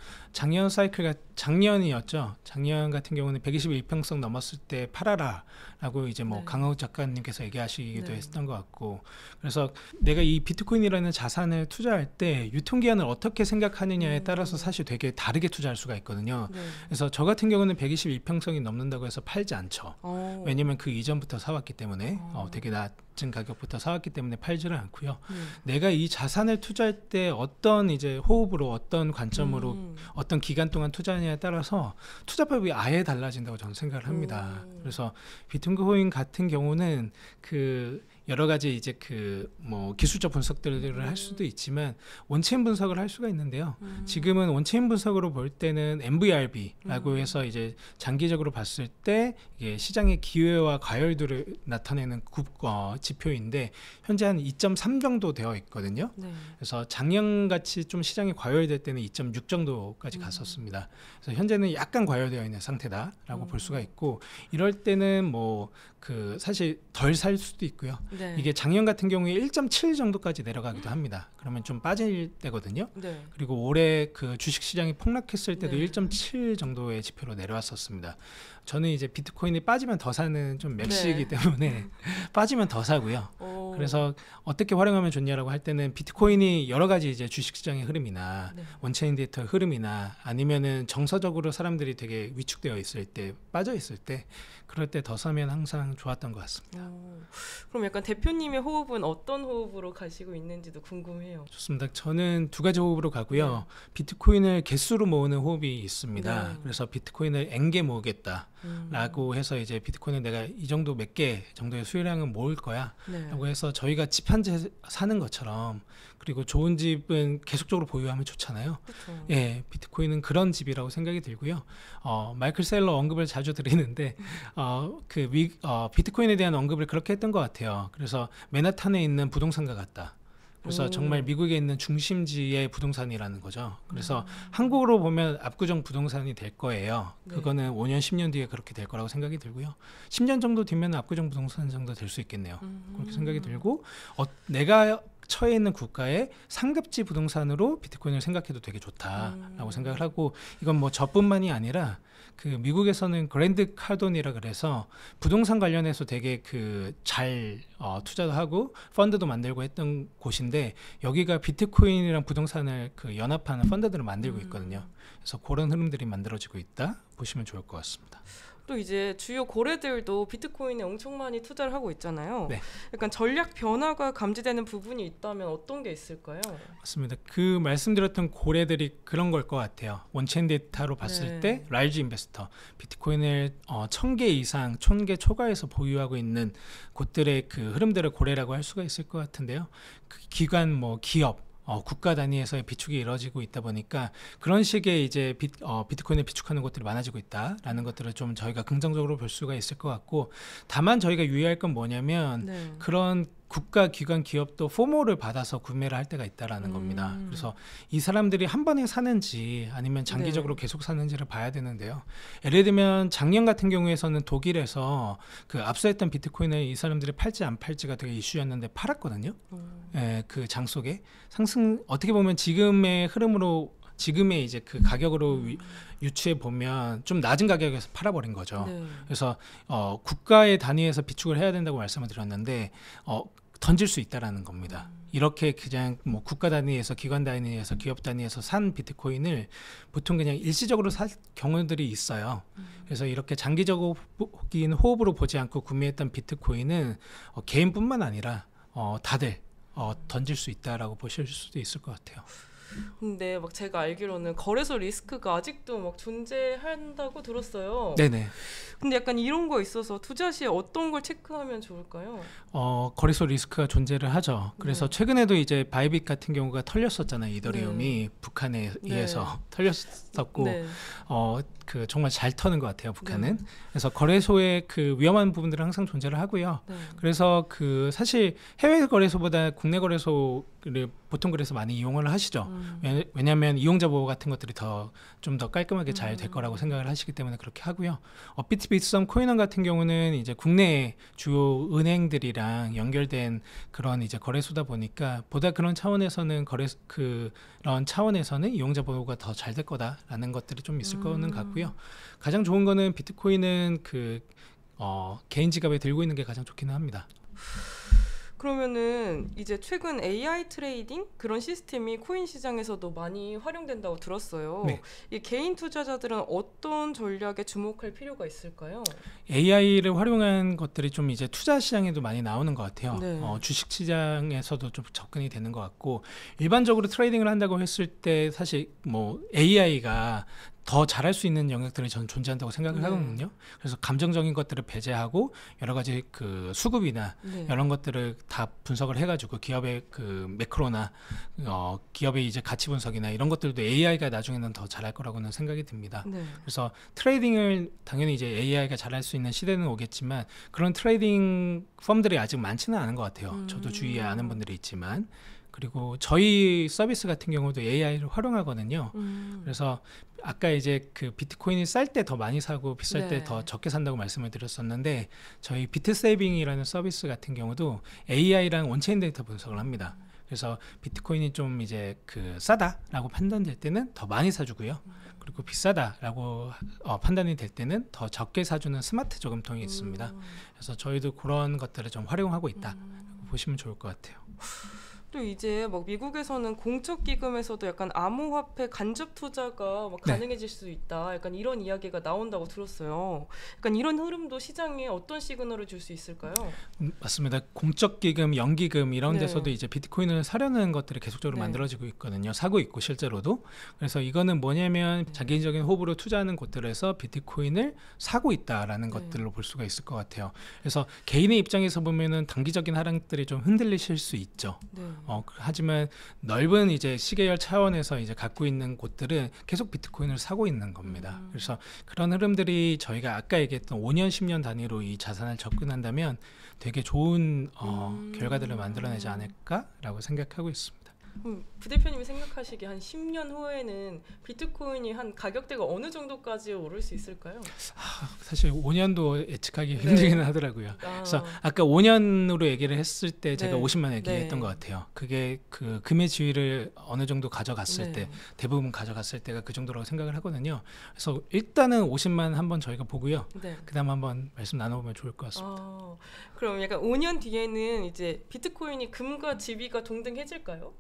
작년이었죠. 작년 같은 경우는 120일 이평선 넘었을 때 팔아라라고 이제 뭐 강하우 작가님께서 얘기하시기도 했던 것 같고, 그래서 내가 이 비트코인이라는 자산을 투자할 때 유통기한을 어떻게 생각하느냐에 따라서 사실 되게 다르게 투자할 수가 있거든요. 그래서 저 같은 경우는 120일 이평선이 넘는다고 해서 팔지 않죠. 왜냐면 그 이전부터 사왔기 때문에 되게 낮은 가격부터 사왔기 때문에 팔지를 않고요. 내가 이 자산을 투자할 때 어떤 이제 호흡으로, 어떤 관점으로, 어떤 기간 동안 투자하냐에 따라서 투자법이 아예 달라진다고 저는 생각을 합니다. 그래서 비트코인 같은 경우는 그 여러 가지 이제 그 뭐 기술적 분석들을 할 수도 있지만 원체인 분석을 할 수가 있는데요. 지금은 원체인 분석으로 볼 때는 MVRB라고 해서 이제 장기적으로 봤을 때 이게 시장의 기회와 과열들을 나타내는 지표인데 현재 한 2.3 정도 되어 있거든요. 그래서 작년 같이 좀 시장이 과열될 때는 2.6 정도까지 갔었습니다. 그래서 현재는 약간 과열되어 있는 상태다라고 볼 수가 있고, 이럴 때는 뭐 그 사실 덜 살 수도 있고요. 이게 작년 같은 경우에 1.7 정도까지 내려가기도 합니다. 그러면 좀 빠질 때거든요. 그리고 올해 그 주식 시장이 폭락했을 때도 1.7 정도의 지표로 내려왔었습니다. 저는 이제 비트코인이 빠지면 더 사는 좀 맥시이기 때문에 빠지면 더 사고요. 그래서 어떻게 활용하면 좋냐라고 할 때는 비트코인이 여러 가지 이제 주식시장의 흐름이나 네. 원체인 데이터의 흐름이나 아니면은 정서적으로 사람들이 되게 위축되어 있을 때, 빠져 있을 때, 그럴 때 더 사면 항상 좋았던 것 같습니다. 그럼 약간 대표님의 호흡은 어떤 호흡으로 가시고 있는지도 궁금해요. 좋습니다. 저는 두 가지 호흡으로 가고요. 비트코인을 개수로 모으는 호흡이 있습니다. 네. 그래서 비트코인을 N개 모으겠다라고 해서 이제 비트코인을 내가 이 정도 몇 개 정도의 수요량은 모을 거야. 네. 라고 해서 저희가 집 한 채 사는 것처럼, 그리고 좋은 집은 계속적으로 보유하면 좋잖아요. 그렇죠. 예, 비트코인은 그런 집이라고 생각이 들고요. 마이클 셀러 언급을 자주 드리는데 비트코인에 대한 언급을 그렇게 했던 것 같아요. 그래서 맨하탄에 있는 부동산과 같다. 그래서 정말 미국에 있는 중심지의 부동산이라는 거죠. 그래서 한국으로 보면 압구정 부동산이 될 거예요. 네. 그거는 5년, 10년 뒤에 그렇게 될 거라고 생각이 들고요. 10년 정도 뒤면 압구정 부동산 정도 될 수 있겠네요. 그렇게 생각이 들고, 내가 처해 있는 국가의 상급지 부동산으로 비트코인을 생각해도 되게 좋다라고 생각을 하고, 이건 뭐 저뿐만이 아니라 그 미국에서는 그랜드 카돈이라 그래서 부동산 관련해서 되게 잘 투자도 하고 펀드도 만들고 했던 곳인데, 여기가 비트코인이랑 부동산을 연합하는 펀드들을 만들고 있거든요. 그래서 그런 흐름들이 만들어지고 있다 보시면 좋을 것 같습니다. 또 이제 주요 고래들도 비트코인에 엄청 많이 투자를 하고 있잖아요. 네. 약간 전략 변화가 감지되는 부분이 있다면 어떤 게 있을까요? 맞습니다. 그 말씀드렸던 고래들이 그런 걸 것 같아요. 원체인 데이터로 봤을 네. 때 라이즈 인베스터, 비트코인을 1000개 이상, 1000개 초과해서 보유하고 있는 곳들의 그 흐름들을 고래라고 할 수가 있을 것 같은데요. 그 기관, 기업, 국가 단위에서의 비축이 이루어지고 있다 보니까 그런 식의 이제 비트코인을 비축하는 곳들이 많아지고 있다라는 것들을 좀 저희가 긍정적으로 볼 수가 있을 것 같고, 다만 저희가 유의할 건 뭐냐면 네. 그런 국가, 기관, 기업도 포모를 받아서 구매를 할 때가 있다라는 겁니다. 그래서 이 사람들이 한 번에 사는지 아니면 장기적으로 계속 사는지를 봐야 되는데요. 예를 들면 작년 같은 경우에서는 독일에서 그 압수했던 비트코인을 이 사람들이 팔지 안 팔지가 되게 이슈였는데 팔았거든요. 예, 그 장 속에 상승, 어떻게 보면 지금의 흐름으로, 지금의 이제 그 가격으로 유추해 보면 좀 낮은 가격에서 팔아버린 거죠. 네. 그래서 국가의 단위에서 비축을 해야 된다고 말씀을 드렸는데 던질 수 있다라는 겁니다. 이렇게 그냥 뭐 국가 단위에서, 기관 단위에서, 기업 단위에서 산 비트코인을 보통 그냥 일시적으로 살 경우들이 있어요. 그래서 이렇게 장기적인 호흡으로 보지 않고 구매했던 비트코인은 개인뿐만 아니라 다들 던질 수 있다라고 보실 수도 있을 것 같아요. 근데 막 제가 알기로는 거래소 리스크가 아직도 막 존재한다고 들었어요. 네네. 근데 약간 이런 거 있어서 투자 시에 어떤 걸 체크하면 좋을까요? 거래소 리스크가 존재를 하죠. 그래서 최근에도 이제 바이빗 같은 경우가 털렸었잖아요. 이더리움이 북한에 의해서 털렸었고, 네. 정말 잘 터는 것 같아요, 북한은. 그래서 거래소의 그 위험한 부분들은 항상 존재를 하고요. 네. 그래서 사실 해외 거래소보다 국내 거래소를 보통 그래서 많이 이용을 하시죠. 왜냐하면 이용자 보호 같은 것들이 좀 더 깔끔하게 잘 될 거라고 생각을 하시기 때문에 그렇게 하고요. 업비트 비트썸 코인원 같은 경우는 이제 국내 주요 은행들이랑 연결된 그런 이제 거래소다 보니까 보다 그런 차원에서는 그런 차원에서는 이용자 보호가 더 잘 될 거다라는 것들이 좀 있을 거는 같고요. 가장 좋은 거는 비트코인은 개인 지갑에 들고 있는 게 가장 좋기는 합니다. 그러면은 이제 최근 AI 트레이딩 그런 시스템이 코인 시장에서도 많이 활용된다고 들었어요. 네. 이 개인 투자자들은 어떤 전략에 주목할 필요가 있을까요? AI를 활용한 것들이 좀 이제 투자 시장에도 많이 나오는 것 같아요. 네. 주식 시장에서도 좀 접근이 되는 것 같고, 일반적으로 트레이딩을 한다고 했을 때 사실 뭐 AI가 더 잘할 수 있는 영역들이 저는 존재한다고 생각을 하거든요. 그래서 감정적인 것들을 배제하고 여러 가지 그 수급이나 이런 것들을 다 분석을 해가지고 기업의 그 매크로나 기업의 이제 가치 분석이나 이런 것들도 AI가 나중에는 더 잘할 거라고는 생각이 듭니다. 그래서 트레이딩을 당연히 이제 AI가 잘할 수 있는 시대는 오겠지만 그런 트레이딩 펌들이 아직 많지는 않은 것 같아요. 저도 주위에 아는 분들이 있지만. 그리고 저희 서비스 같은 경우도 AI를 활용하거든요. 그래서 아까 이제 그 비트코인이 쌀 때 더 많이 사고 비쌀 때 더 적게 산다고 말씀을 드렸었는데, 저희 비트세이빙이라는 서비스 같은 경우도 AI랑 온체인 데이터 분석을 합니다. 그래서 비트코인이 좀 이제 싸다라고 판단될 때는 더 많이 사주고요. 그리고 비싸다라고 판단이 될 때는 더 적게 사주는 스마트 저금통이 있습니다. 그래서 저희도 그런 것들을 좀 활용하고 있다. 보시면 좋을 것 같아요. 또 이제 막 미국에서는 공적 기금에서도 약간 암호화폐 간접 투자가 막 네. 가능해질 수 있다. 약간 이런 이야기가 나온다고 들었어요. 약간 이런 흐름도 시장에 어떤 시그널을 줄 수 있을까요? 맞습니다. 공적 기금, 연기금 이런 네. 데서도 이제 비트코인을 사려는 것들이 계속적으로 네. 만들어지고 있거든요. 사고 있고 실제로도. 그래서 이거는 뭐냐면 자기적인 호불호 투자하는 곳들에서 비트코인을 사고 있다라는 네. 것들로 볼 수가 있을 것 같아요. 그래서 개인의 입장에서 보면은 단기적인 하락들이 좀 흔들리실 수 있죠. 네. 하지만 넓은 이제 시계열 차원에서 이제 갖고 있는 곳들은 계속 비트코인을 사고 있는 겁니다. 그래서 그런 흐름들이 저희가 아까 얘기했던 5년, 10년 단위로 이 자산을 접근한다면 되게 좋은 결과들을 만들어내지 않을까라고 생각하고 있습니다. 부대표님이 생각하시기에 한 10년 후에는 비트코인이 한 가격대가 어느 정도까지 오를 수 있을까요? 사실 5년도 예측하기 네. 힘들기는 하더라고요. 그래서 아까 5년으로 얘기를 했을 때 제가 네. 50만 얘기했던 네. 것 같아요. 그게 그 금의 지위를 어느 정도 가져갔을 네. 때, 대부분 가져갔을 때가 그 정도라고 생각을 하거든요. 그래서 일단은 50만 한번 저희가 보고요. 네. 그다음 한번 말씀 나눠보면 좋을 것 같습니다. 그럼 약간 5년 뒤에는 이제 비트코인이 금과 지위가 동등해질까요?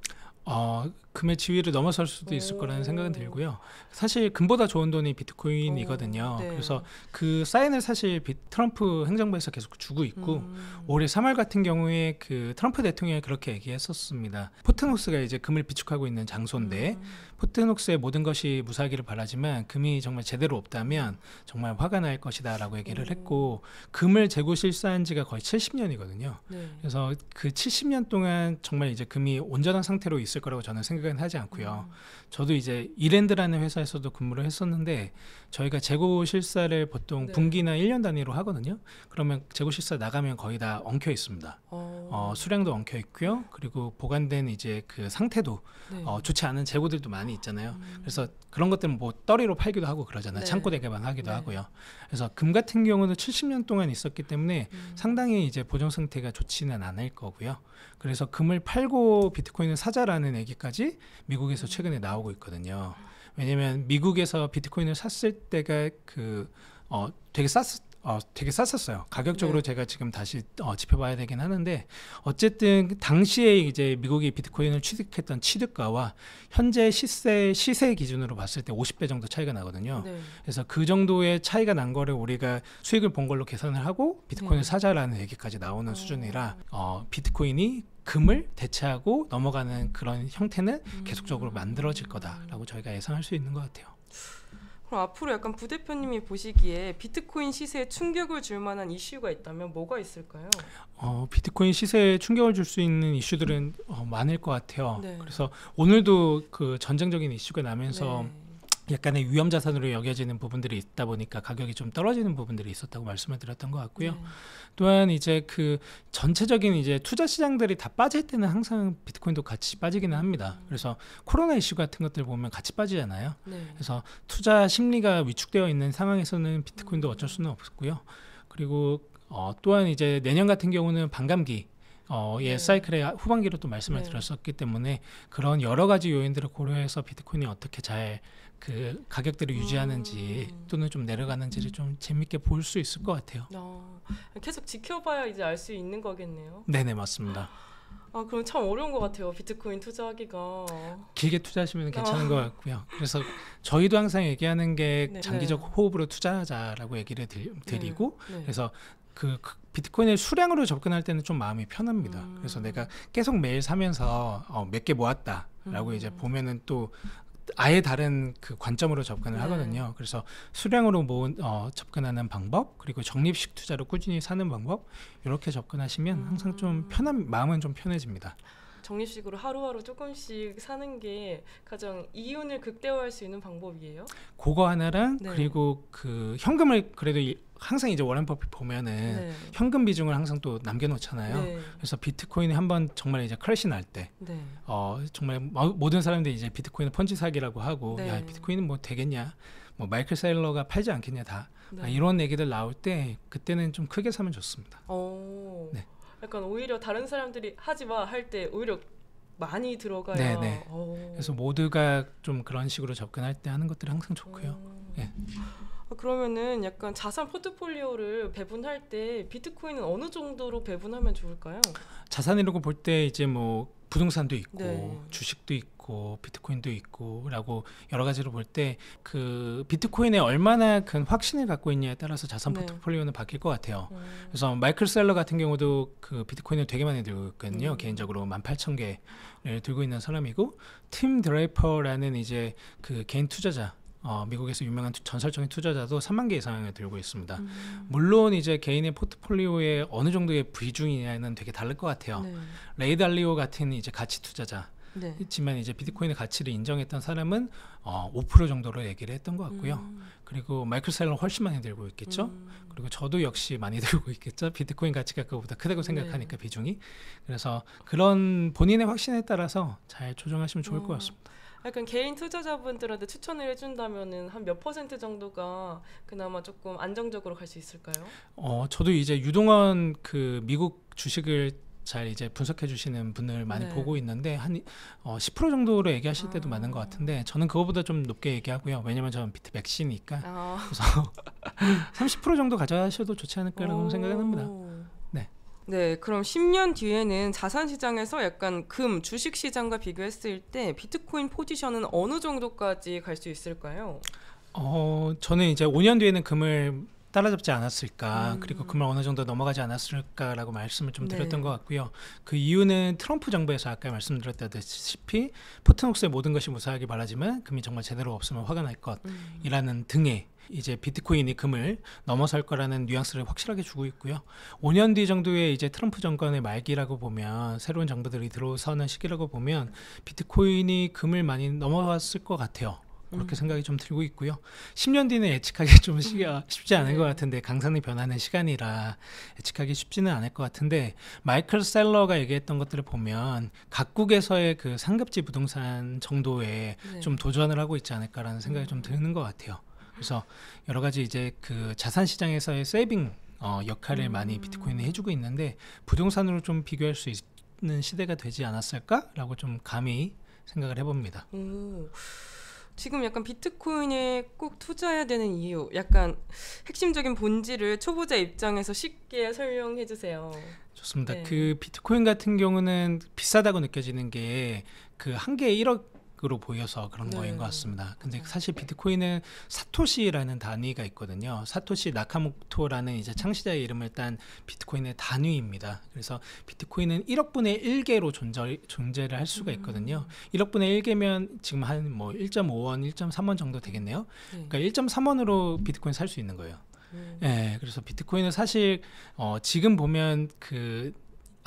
금의 지위를 넘어설 수도 있을 거라는 생각은 들고요. 사실 금보다 좋은 돈이 비트코인이거든요. 네. 그래서 그 사인을 사실 트럼프 행정부에서 계속 주고 있고 올해 3월 같은 경우에 그 트럼프 대통령이 그렇게 얘기했었습니다. 포트녹스가 이제 금을 비축하고 있는 장소인데 포트녹스의 모든 것이 무사하기를 바라지만 금이 정말 제대로 없다면 정말 화가 날 것이다라고 얘기를 했고 금을 재고 실사한 지가 거의 70년이거든요. 네. 그래서 그 70년 동안 정말 이제 금이 온전한 상태로 있을 거라고 저는 생각은 하지 않고요. 저도 이제 이랜드라는 회사에서도 근무를 했었는데 저희가 재고 실사를 보통 네. 분기나 1년 단위로 하거든요. 그러면 재고 실사 나가면 거의 다 엉켜 있습니다. 수량도 엉켜 있고요. 그리고 보관된 이제 그 상태도 네. 좋지 않은 재고들도 많이 있잖아요. 그래서 그런 것들은 뭐 떠리로 팔기도 하고 그러잖아요. 네. 창고 대개방하기도 네. 하고요. 그래서 금 같은 경우는 70년 동안 있었기 때문에 상당히 이제 보존 상태가 좋지는 않을 거고요. 그래서 금을 팔고 비트코인을 사자라는 얘기까지 미국에서 최근에 나오고 있거든요. 왜냐하면 미국에서 비트코인을 샀을 때가 되게 쌌었어요. 가격적으로 네. 제가 지금 다시 짚어봐야 되긴 하는데 어쨌든 당시에 이제 미국이 비트코인을 취득했던 취득가와 현재 시세 기준으로 봤을 때 50배 정도 차이가 나거든요. 네. 그래서 그 정도의 차이가 난 거를 우리가 수익을 본 걸로 계산을 하고 비트코인을 네. 사자라는 얘기까지 나오는 수준이라 비트코인이 금을 대체하고 넘어가는 그런 형태는 계속적으로 만들어질 거다라고 저희가 예상할 수 있는 것 같아요. 그럼 앞으로 약간 부대표님이 보시기에 비트코인 시세에 충격을 줄 만한 이슈가 있다면 뭐가 있을까요? 비트코인 시세에 충격을 줄 수 있는 이슈들은 많을 것 같아요. 네. 그래서 오늘도 그 전쟁적인 이슈가 나면서 네. 약간의 위험 자산으로 여겨지는 부분들이 있다 보니까 가격이 좀 떨어지는 부분들이 있었다고 말씀을 드렸던 것 같고요. 네. 또한 이제 그 전체적인 이제 투자 시장들이 다 빠질 때는 항상 비트코인도 같이 빠지기는 합니다. 그래서 코로나 이슈 같은 것들 보면 같이 빠지잖아요. 네. 그래서 투자 심리가 위축되어 있는 상황에서는 비트코인도 어쩔 수는 없고요. 그리고 또한 이제 내년 같은 경우는 반감기 네. 사이클의 후반기로 또 말씀을 네. 드렸었기 때문에 그런 여러 가지 요인들을 고려해서 비트코인이 어떻게 잘 그 가격들을 유지하는지 또는 좀 내려가는지를 좀 재밌게 볼 수 있을 것 같아요. 계속 지켜봐야 이제 알 수 있는 거겠네요. 네네 맞습니다. 그럼 참 어려운 것 같아요. 비트코인 투자하기가. 길게 투자하시면 괜찮은 것 같고요. 그래서 저희도 항상 얘기하는 게 네. 장기적 호흡으로 투자하자라고 얘기를 드리고 네. 그래서 그 비트코인을 수량으로 접근할 때는 좀 마음이 편합니다. 그래서 내가 계속 매일 사면서 몇 개 모았다라고 이제 보면은 또 아예 다른 그 관점으로 접근을 네. 하거든요. 그래서 수량으로 접근하는 방법 그리고 적립식 투자로 꾸준히 사는 방법 이렇게 접근하시면 항상 좀 마음은 좀 편해집니다. 적립식으로 하루하루 조금씩 사는 게 가장 이윤을 극대화할 수 있는 방법이에요? 그거 하나랑 네. 그리고 그 현금을 그래도 항상 이제 워렌 버핏 보면은 네. 현금 비중을 항상 또 남겨놓잖아요. 네. 그래서 비트코인이 한번 정말 이제 크래시 날 때, 네. 정말 모든 사람들이 이제 비트코인을 펀치 사기라고 하고, 네. 야 비트코인은 뭐 되겠냐, 뭐 마이클 세일러가 팔지 않겠냐 다 네. 이런 얘기들 나올 때 그때는 좀 크게 사면 좋습니다. 네. 약간 오히려 다른 사람들이 하지 마 할 때 오히려 많이 들어가야. 네네. 그래서 모두가 좀 그런 식으로 접근할 때 하는 것들이 항상 좋고요. 네. 그러면은 약간 자산 포트폴리오를 배분할 때 비트코인은 어느 정도로 배분하면 좋을까요? 자산이라고 볼 때 이제 뭐 부동산도 있고 네. 주식도 있고 비트코인도 있고라고 여러 가지로 볼 때 그 비트코인에 얼마나 큰 확신을 갖고 있냐에 따라서 자산 네. 포트폴리오는 바뀔 것 같아요. 그래서 마이클 셀러 같은 경우도 그 비트코인을 되게 많이 들고 있거든요. 개인적으로 18,000개를 들고 있는 사람이고, 팀 드레이퍼라는 이제 그 개인 투자자, 미국에서 유명한 전설적인 투자자도 3만 개 이상을 들고 있습니다. 물론 이제 개인의 포트폴리오에 어느 정도의 비중이냐는 되게 다를 것 같아요. 네. 레이 달리오 같은 이제 가치 투자자 네. 있지만 이제 비트코인의 가치를 인정했던 사람은 5% 정도로 얘기를 했던 것 같고요. 그리고 마이클 셀러는 훨씬 많이 들고 있겠죠. 그리고 저도 역시 많이 들고 있겠죠. 비트코인 가치가 그거보다 크다고 생각하니까 비중이. 그래서 그런 본인의 확신에 따라서 잘 조정하시면 좋을 것 같습니다. 약간 개인 투자자분들한테 추천을 해준다면은 한 몇 퍼센트 정도가 그나마 조금 안정적으로 갈 수 있을까요? 저도 이제 유동원 그 미국 주식을 잘 이제 분석해 주시는 분을 많이 네. 보고 있는데 한 10% 정도로 얘기하실 때도 많은 것 같은데, 저는 그거보다 좀 높게 얘기하고요. 왜냐면 저는 비트 맥시니까. 그래서 30% 정도 가져가셔도 좋지 않을까라고 생각을 합니다. 네, 그럼 10년 뒤에는 자산 시장에서 약간 금, 주식 시장과 비교했을 때 비트코인 포지션은 어느 정도까지 갈 수 있을까요? 저는 이제 5년 뒤에는 금을 따라잡지 않았을까, 그리고 금을 어느 정도 넘어가지 않았을까라고 말씀을 좀 드렸던 것 같고요. 그 이유는 트럼프 정부에서 아까 말씀드렸다시피 포트녹스의 모든 것이 무사하게 말하지만 금이 정말 제대로 없으면 화가 날 것이라는 등의 이제 비트코인이 금을 넘어설 거라는 뉘앙스를 확실하게 주고 있고요. 5년 뒤 정도에 이제 트럼프 정권의 말기라고 보면, 새로운 정부들이 들어서는 시기라고 보면 비트코인이 금을 많이 넘어갔을 것 같아요. 그렇게 생각이 좀 들고 있고요. 10년 뒤는 예측하기 좀 쉽지 않은 것 같은데, 강산이 변하는 시간이라 예측하기 쉽지는 않을 것 같은데, 마이클 셀러가 얘기했던 것들을 보면 각국에서의 그 상급지 부동산 정도에 좀 도전을 하고 있지 않을까라는 생각이 좀 드는 것 같아요. 그래서 여러 가지 이제 그 자산 시장에서의 세이빙 역할을 많이 비트코인이 해주고 있는데, 부동산으로 좀 비교할 수 있는 시대가 되지 않았을까라고 좀 감히 생각을 해봅니다. 지금 약간 비트코인에 꼭 투자해야 되는 이유, 약간 핵심적인 본질을 초보자 입장에서 쉽게 설명해 주세요. 좋습니다. 네. 그 비트코인 같은 경우는 비싸다고 느껴지는 게 그 한 개에 1억으로 보여서 그런 거인 것 같습니다. 근데 사실 비트코인은 사토시라는 단위가 있거든요. 사토시 나카모토라는 이제 창시자의 이름을 딴 비트코인의 단위입니다. 그래서 비트코인은 1억분의 1개로 존재를 할 수가 있거든요. 1억분의 1개면 지금 한 뭐 1.5원, 1.3원 정도 되겠네요. 그러니까 1.3원으로 비트코인 살 수 있는 거예요. 네, 그래서 비트코인은 사실 지금 보면 그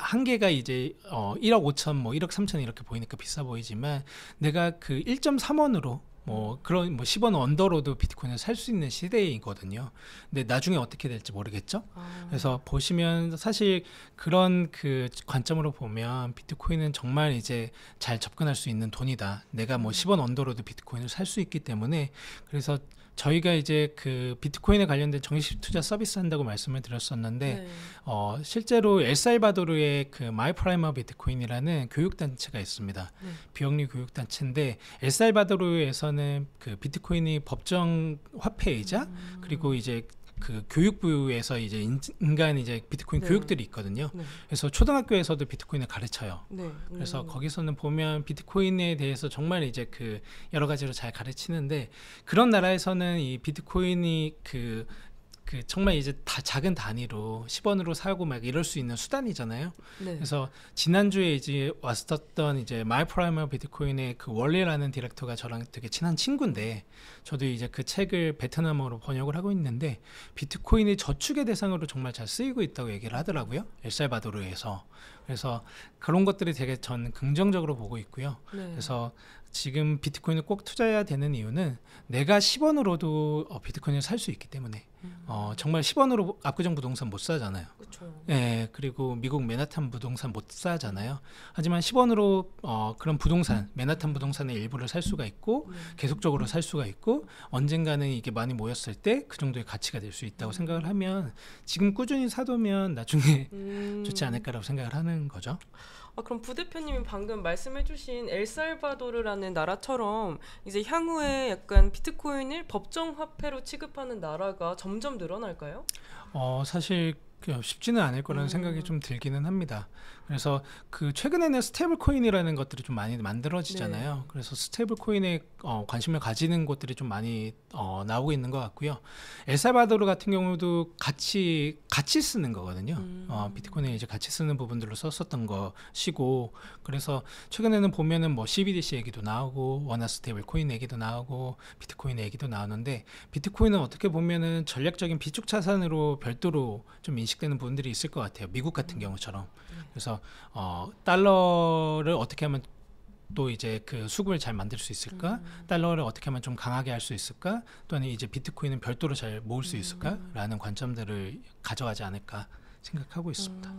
한 개가 이제 1억 5천, 뭐 1억 3천 이렇게 보이니까 비싸 보이지만, 내가 그 1.3원으로 뭐 그런 뭐 10원 언더로도 비트코인을 살 수 있는 시대이거든요. 근데 나중에 어떻게 될지 모르겠죠. 그래서 보시면 사실 그런 그 관점으로 보면 비트코인은 정말 이제 잘 접근할 수 있는 돈이다. 내가 뭐 10원 언더로도 비트코인을 살 수 있기 때문에. 그래서 저희가 이제 그 비트코인에 관련된 정식 투자 서비스 한다고 말씀을 드렸었는데, 실제로 엘살바도르의 그 마이프라이머 비트코인이라는 교육단체가 있습니다. 비영리 교육단체인데, 엘살바도르에서는 그 비트코인이 법정 화폐이자 그리고 이제 그 교육부에서 이제 인간 이제 비트코인 교육들이 있거든요. 그래서 초등학교에서도 비트코인을 가르쳐요. 그래서 거기서는 보면 비트코인에 대해서 정말 이제 그 여러 가지로 잘 가르치는데, 그런 나라에서는 이 비트코인이 그 정말 이제 다 작은 단위로 10원으로 사고 막 이럴 수 있는 수단이잖아요. 그래서 지난주에 이제 왔었던 이제 마이프라이머 비트코인의 그 월리라는 디렉터가 저랑 되게 친한 친구인데, 저도 이제 그 책을 베트남어로 번역을 하고 있는데, 비트코인이 저축의 대상으로 정말 잘 쓰이고 있다고 얘기를 하더라고요. 엘살바도르에서. 그래서 그런 것들이 되게 전 긍정적으로 보고 있고요. 그래서 지금 비트코인을 꼭 투자해야 되는 이유는 내가 10원으로도 비트코인을 살 수 있기 때문에. 정말 10원으로 압구정 부동산 못 사잖아요. 네, 그리고 미국 맨하탄 부동산 못 사잖아요. 하지만 10원으로 그런 부동산, 맨하탄 부동산의 일부를 살 수가 있고, 계속적으로 살 수가 있고, 언젠가는 이게 많이 모였을 때 그 정도의 가치가 될 수 있다고 생각을 하면, 지금 꾸준히 사두면 나중에 좋지 않을까라고 생각을 하는 하는 거죠. 그럼 부대표님이 방금 말씀해주신 엘살바도르라는 나라처럼 이제 향후에 약간 비트코인을 법정 화폐로 취급하는 나라가 점점 늘어날까요? 사실 쉽지는 않을 거라는 생각이 좀 들기는 합니다. 그래서 그 최근에는 스테이블 코인이라는 것들이 좀 많이 만들어지잖아요. 네. 그래서 스테이블 코인에 관심을 가지는 곳들이 좀 많이 나오고 있는 것 같고요. 엘살바도르 같은 경우도 같이 쓰는 거거든요. 비트코인을 이제 같이 쓰는 부분들로 썼었던 것이고, 그래서 최근에는 보면은 뭐 CBDC 얘기도 나오고 원화 스테이블 코인 얘기도 나오고 비트코인 얘기도 나오는데, 비트코인은 어떻게 보면은 전략적인 비축 자산으로 별도로 좀 인식되는 부분들이 있을 것 같아요. 미국 같은 경우처럼. 그래서 달러를 어떻게 하면 또 이제 그 수급을 잘 만들 수 있을까? 달러를 어떻게 하면 좀 강하게 할 수 있을까? 또는 이제 비트코인은 별도로 잘 모을 수 있을까?라는 관점들을 가져가지 않을까 생각하고 있습니다.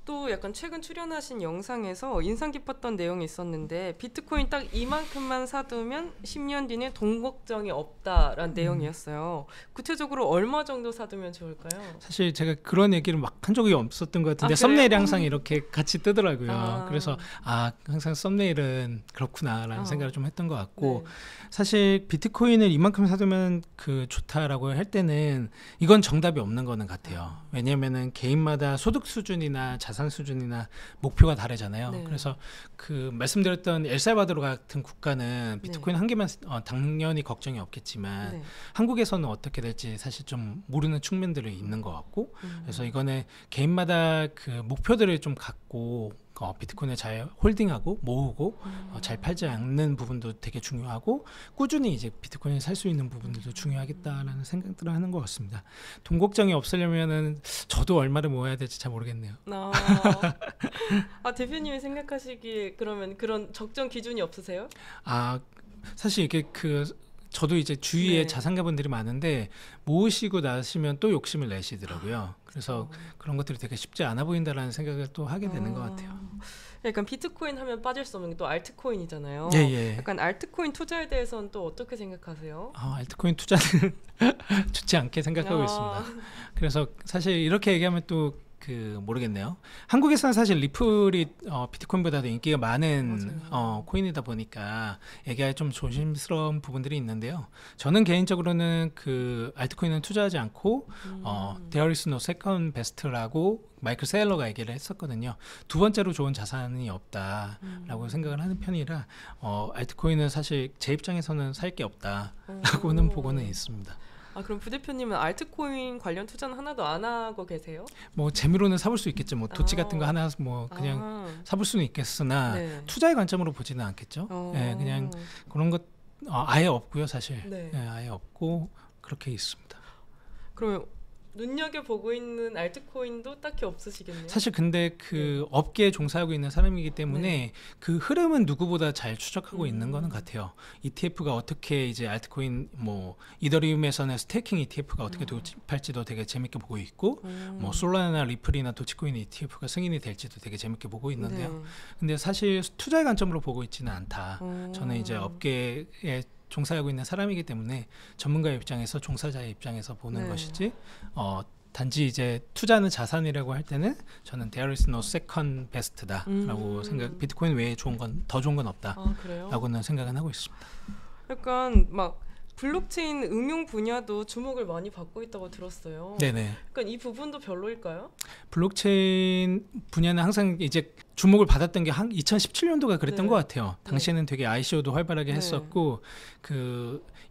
또 약간 최근 출연하신 영상에서 인상 깊었던 내용이 있었는데, 비트코인 딱 이만큼만 사두면 10년 뒤는 돈 걱정이 없다라는 내용이었어요. 구체적으로 얼마 정도 사두면 좋을까요? 사실 제가 그런 얘기를 막 한 적이 없었던 것 같은데, 그래요? 썸네일이 항상 이렇게 같이 뜨더라고요. 아. 그래서 항상 썸네일은 그렇구나라는 생각을 좀 했던 것 같고, 네. 사실 비트코인을 이만큼 사두면 좋다라고 할 때는 이건 정답이 없는 거는 같아요. 왜냐면은 개인마다 소득 수준이나 자산 수준이나 목표가 다르잖아요. 네. 그래서 그 말씀드렸던 엘살바도르 같은 국가는 비트코인 한 개만 당연히 걱정이 없겠지만, 네. 한국에서는 어떻게 될지 사실 좀 모르는 측면들이 있는 것 같고, 그래서 이거는 개인마다 그 목표들을 좀 갖고 비트코인을 잘 홀딩하고 모으고 잘 팔지 않는 부분도 되게 중요하고, 꾸준히 이제 비트코인을 살 수 있는 부분들도 중요하겠다라는 생각들을 하는 것 같습니다. 돈 걱정이 없으려면은 저도 얼마를 모아야 될지 잘 모르겠네요. 대표님이 생각하시기에 그러면 그런 적정 기준이 없으세요? 사실 이게 저도 이제 주위에 네. 자산가분들이 많은데 모으시고 나시면 또 욕심을 내시더라고요. 그래서 그런 것들이 되게 쉽지 않아 보인다라는 생각을 또 하게 되는 것 같아요. 약간 비트코인 하면 빠질 수 없는 게 또 알트코인이잖아요. 예. 약간 알트코인 투자에 대해서는 또 어떻게 생각하세요? 알트코인 투자는 좋지 않게 생각하고 있습니다. 그래서 사실 이렇게 얘기하면 또 모르겠네요. 한국에서는 사실 리플이 비트코인보다도 인기가 많은 코인이다 보니까 얘기할 좀 조심스러운 부분들이 있는데요. 저는 개인적으로는 알트코인은 투자하지 않고 There is no second best라고 마이클 세일러가 얘기를 했었거든요. 두 번째로 좋은 자산이 없다라고 생각을 하는 편이라 알트코인은 사실 제 입장에서는 살 게 없다라고는 보고는 있습니다. 그럼 부대표님은 알트코인 관련 투자는 하나도 안 하고 계세요? 뭐 재미로는 사볼 수 있겠죠. 뭐 도치 같은 거 하나 그냥 사볼 수는 있겠으나 네. 투자의 관점으로 보지는 않겠죠. 네, 그냥 그런 것 아예 없고요, 사실. 네. 아예 없고 그렇게 있습니다. 그러면 눈여겨보고 있는 알트코인도 딱히 없으시겠네요? 사실 근데 업계에 종사하고 있는 사람이기 때문에 그 흐름은 누구보다 잘 추적하고 있는 거는 같아요. ETF가 어떻게 이제 알트코인 이더리움에서는 스테이킹 ETF가 어떻게 도입할지도 되게 재밌게 보고 있고, 솔라나 리플이나 도치코인 ETF가 승인이 될지도 되게 재밌게 보고 있는데요. 근데 사실 투자의 관점으로 보고 있지는 않다. 저는 이제 업계에 종사하고 있는 사람이기 때문에 전문가의 입장에서, 종사자의 입장에서 보는 것이지, 단지 이제 투자는 자산이라고 할 때는 저는 there is no second best다라고 비트코인 외에 더 좋은 건 없다라고는 생각은 하고 있습니다. 약간 막 블록체인 응용 분야도 주목을 많이 받고 있다고 들었어요. 네네. 그러니까 이 부분도 별로일까요? 블록체인 분야는 항상 이제 주목을 받았던 게 2017년도가 그랬던 것 같아요. 당시에는 되게 ICO도 활발하게 했었고,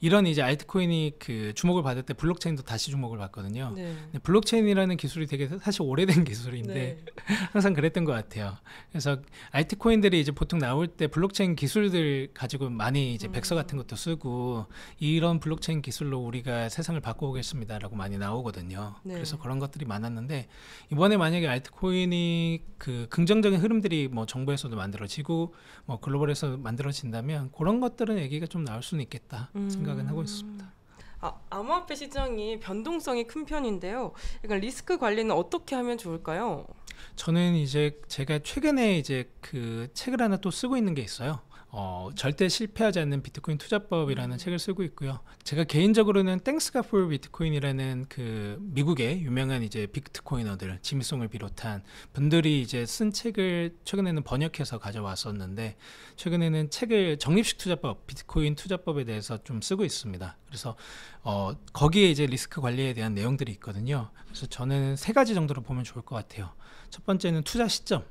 이런 이제 알트코인이 주목을 받을 때 블록체인도 다시 주목을 받거든요. 근데 블록체인이라는 기술이 되게 사실 오래된 기술인데 항상 그랬던 것 같아요. 그래서 알트코인들이 이제 보통 나올 때 블록체인 기술들 가지고 많이 이제 백서 같은 것도 쓰고, 이런 블록체인 기술로 우리가 세상을 바꿔보겠습니다라고 많이 나오거든요. 그래서 그런 것들이 많았는데, 이번에 만약에 알트코인이 긍정적인 흐름들이 정부에서도 만들어지고 글로벌에서 만들어진다면 그런 것들은 얘기가 좀 나올 수는 있겠다 생각은 하고 있습니다. 암호화폐 시장이 변동성이 큰 편인데요. 약간 리스크 관리는 어떻게 하면 좋을까요? 저는 이제 제가 최근에 이제 책을 하나 또 쓰고 있는 게 있어요. 절대 실패하지 않는 비트코인 투자법이라는 책을 쓰고 있고요. 제가 개인적으로는 땡스가 폴 비트코인이라는 그 미국의 유명한 이제 비트코이너들 지미송을 비롯한 분들이 이제 쓴 책을 최근에는 번역해서 가져왔었는데 최근에는 책을 적립식 투자법, 비트코인 투자법에 대해서 좀 쓰고 있습니다. 그래서 거기에 이제 리스크 관리에 대한 내용들이 있거든요. 그래서 저는 3가지 정도로 보면 좋을 것 같아요. 첫 번째는 투자 시점.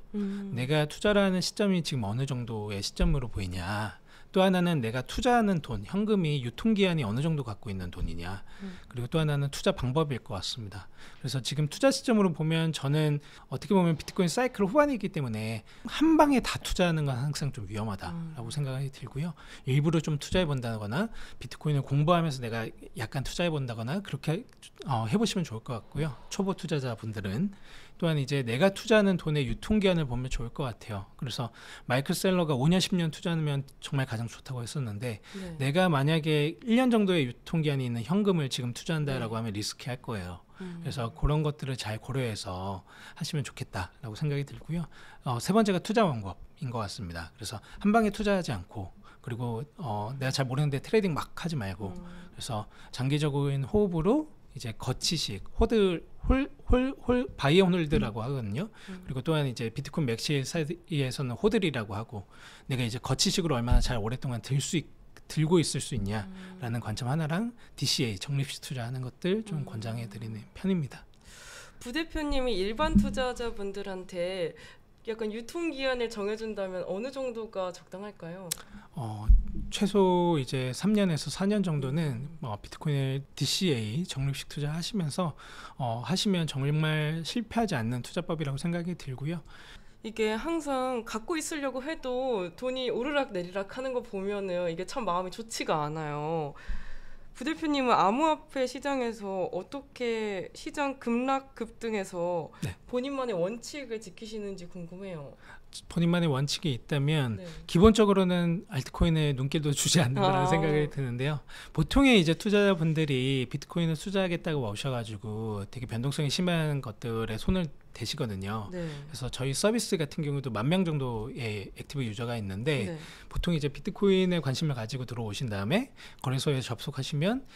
내가 투자를 하는 시점이 지금 어느 정도의 시점으로 보이냐. 또 하나는 내가 투자하는 돈, 현금이 유통기한이 어느 정도 갖고 있는 돈이냐. 그리고 또 하나는 투자 방법일 것 같습니다. 그래서 지금 투자 시점으로 보면 저는 어떻게 보면 비트코인 사이클 후반이기 때문에 한 방에 다 투자하는 건 항상 좀 위험하다라고 생각이 들고요. 일부러 좀 투자해 본다거나 비트코인을 공부하면서 내가 약간 투자해 본다거나 그렇게 해보시면 좋을 것 같고요. 초보 투자자분들은 또한 이제 내가 투자하는 돈의 유통기한을 보면 좋을 것 같아요. 그래서 마이클 셀러가 5년, 10년 투자하면 정말 가장 좋다고 했었는데 내가 만약에 1년 정도의 유통기한이 있는 현금을 지금 투자한다라고 하면 리스키할 거예요. 그래서 그런 것들을 잘 고려해서 하시면 좋겠다라고 생각이 들고요. 3번째가 투자 방법인 것 같습니다. 그래서 한 방에 투자하지 않고 그리고 내가 잘 모르는데 트레이딩 막 하지 말고 그래서 장기적인 호흡으로 이제 거치식 바이어 홀드라고 하거든요. 그리고 또한 이제 비트코인 맥시 사이에서는 호들이라고 하고 내가 이제 거치식으로 얼마나 잘 오랫동안 들고 있을 수 있냐라는 관점 하나랑 DCA 적립식 투자하는 것들 좀 권장해 드리는 편입니다. 부대표님이 일반 투자자분들한테 약간 유통기한을 정해준다면 어느 정도가 적당할까요? 최소 이제 3년에서 4년 정도는 비트코인을 DCA 적립식 투자하시면서 하시면 정말 실패하지 않는 투자법이라고 생각이 들고요. 이게 항상 갖고 있으려고 해도 돈이 오르락 내리락 하는 거 보면은 이게 참 마음이 좋지가 않아요. 부대표님은 암호화폐 시장에서 어떻게 시장 급락 급등에서 본인만의 원칙을 지키시는지 궁금해요. 본인만의 원칙이 있다면 기본적으로는 알트코인에 눈길도 주지 않는 거라는 생각이 드는데요. 보통의 이제 투자자분들이 비트코인을 투자하겠다고 오셔가지고 되게 변동성이 심한 것들에 손을 대시거든요. 그래서 저희 서비스 같은 경우도 10,000명 정도의 액티브 유저가 있는데 보통 이제 비트코인에 관심을 가지고 들어오신 다음에 거래소에 접속하시면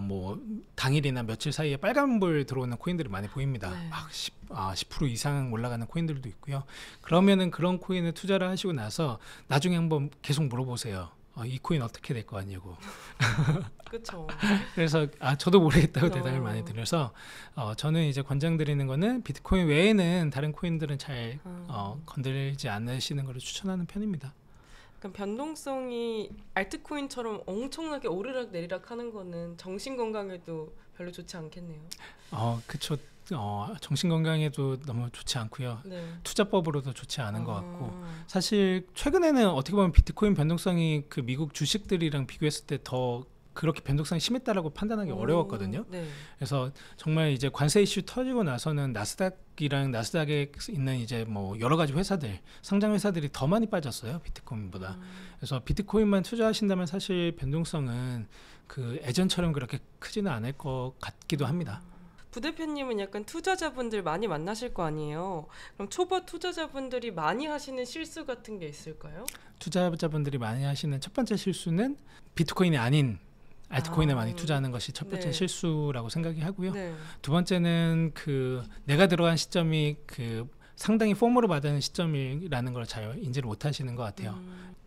뭐 당일이나 며칠 사이에 빨간불 들어오는 코인들이 많이 보입니다. 막 10% 이상 올라가는 코인들도 있고요. 그러면은 그런 코인에 투자를 하시고 나서 나중에 한번 계속 물어보세요. 이 코인 어떻게 될 거 같냐고. 그렇죠. 그래서 저도 모르겠다고 대답을 많이 드려서 저는 이제 권장드리는 거는 비트코인 외에는 다른 코인들은 잘 건들지 않으시는 것을 추천하는 편입니다. 그러니까 변동성이 알트코인처럼 엄청나게 오르락 내리락 하는 거는 정신 건강에도 별로 좋지 않겠네요. 그렇죠. 정신 건강에도 너무 좋지 않고요. 투자법으로도 좋지 않은 것 같고 사실 최근에는 어떻게 보면 비트코인 변동성이 그 미국 주식들이랑 비교했을 때 더 그렇게 변동성이 심했다라고 판단하기 어려웠거든요. 그래서 정말 이제 관세 이슈 터지고 나서는 나스닥에 있는 이제 뭐 여러 가지 회사들, 상장 회사들이 더 많이 빠졌어요, 비트코인보다. 그래서 비트코인만 투자하신다면 사실 변동성은 그 예전처럼 그렇게 크지는 않을 것 같기도 합니다. 부대표님은 약간 투자자분들 많이 만나실 거 아니에요. 그럼 초보 투자자분들이 많이 하시는 실수 같은 게 있을까요? 투자자분들이 많이 하시는 첫 번째 실수는 비트코인이 아닌 알트코인에 많이 투자하는 것이 첫 번째 실수라고 생각이 하고요. 두 번째는 그 내가 들어간 시점이 그 상당히 폼으로 받은 시점이라는 걸 잘 인지를 못 하시는 것 같아요.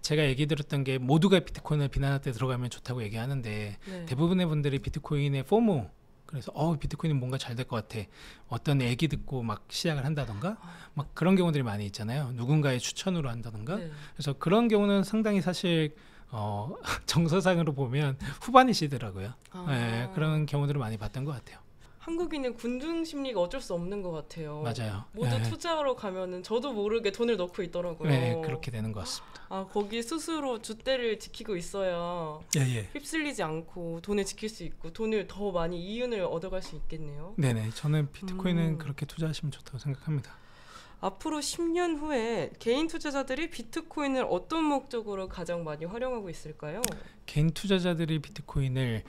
제가 얘기 들었던 게 모두가 비트코인을 비난할 때 들어가면 좋다고 얘기하는데 대부분의 분들이 비트코인의 포모 그래서 비트코인은 뭔가 잘 될 것 같아. 어떤 얘기 듣고 막 시작을 한다던가 막 그런 경우들이 많이 있잖아요. 누군가의 추천으로 한다던가. 그래서 그런 경우는 상당히 사실 정서상으로 보면 후반이시더라고요. 그런 경우들을 많이 봤던 것 같아요. 한국인은 군중 심리가 어쩔 수 없는 것 같아요. 맞아요. 모두 투자하러 가면은 저도 모르게 돈을 넣고 있더라고요. 그렇게 되는 것 같습니다. 거기 스스로 줏대를 지키고 있어야 휩쓸리지 않고 돈을 지킬 수 있고 돈을 더 많이 이윤을 얻어갈 수 있겠네요. 네네. 저는 비트코인은 그렇게 투자하시면 좋다고 생각합니다. 앞으로 10년 후에 개인 투자자들이 비트코인을 어떤 목적으로 가장 많이 활용하고 있을까요? 개인 투자자들이 비트코인을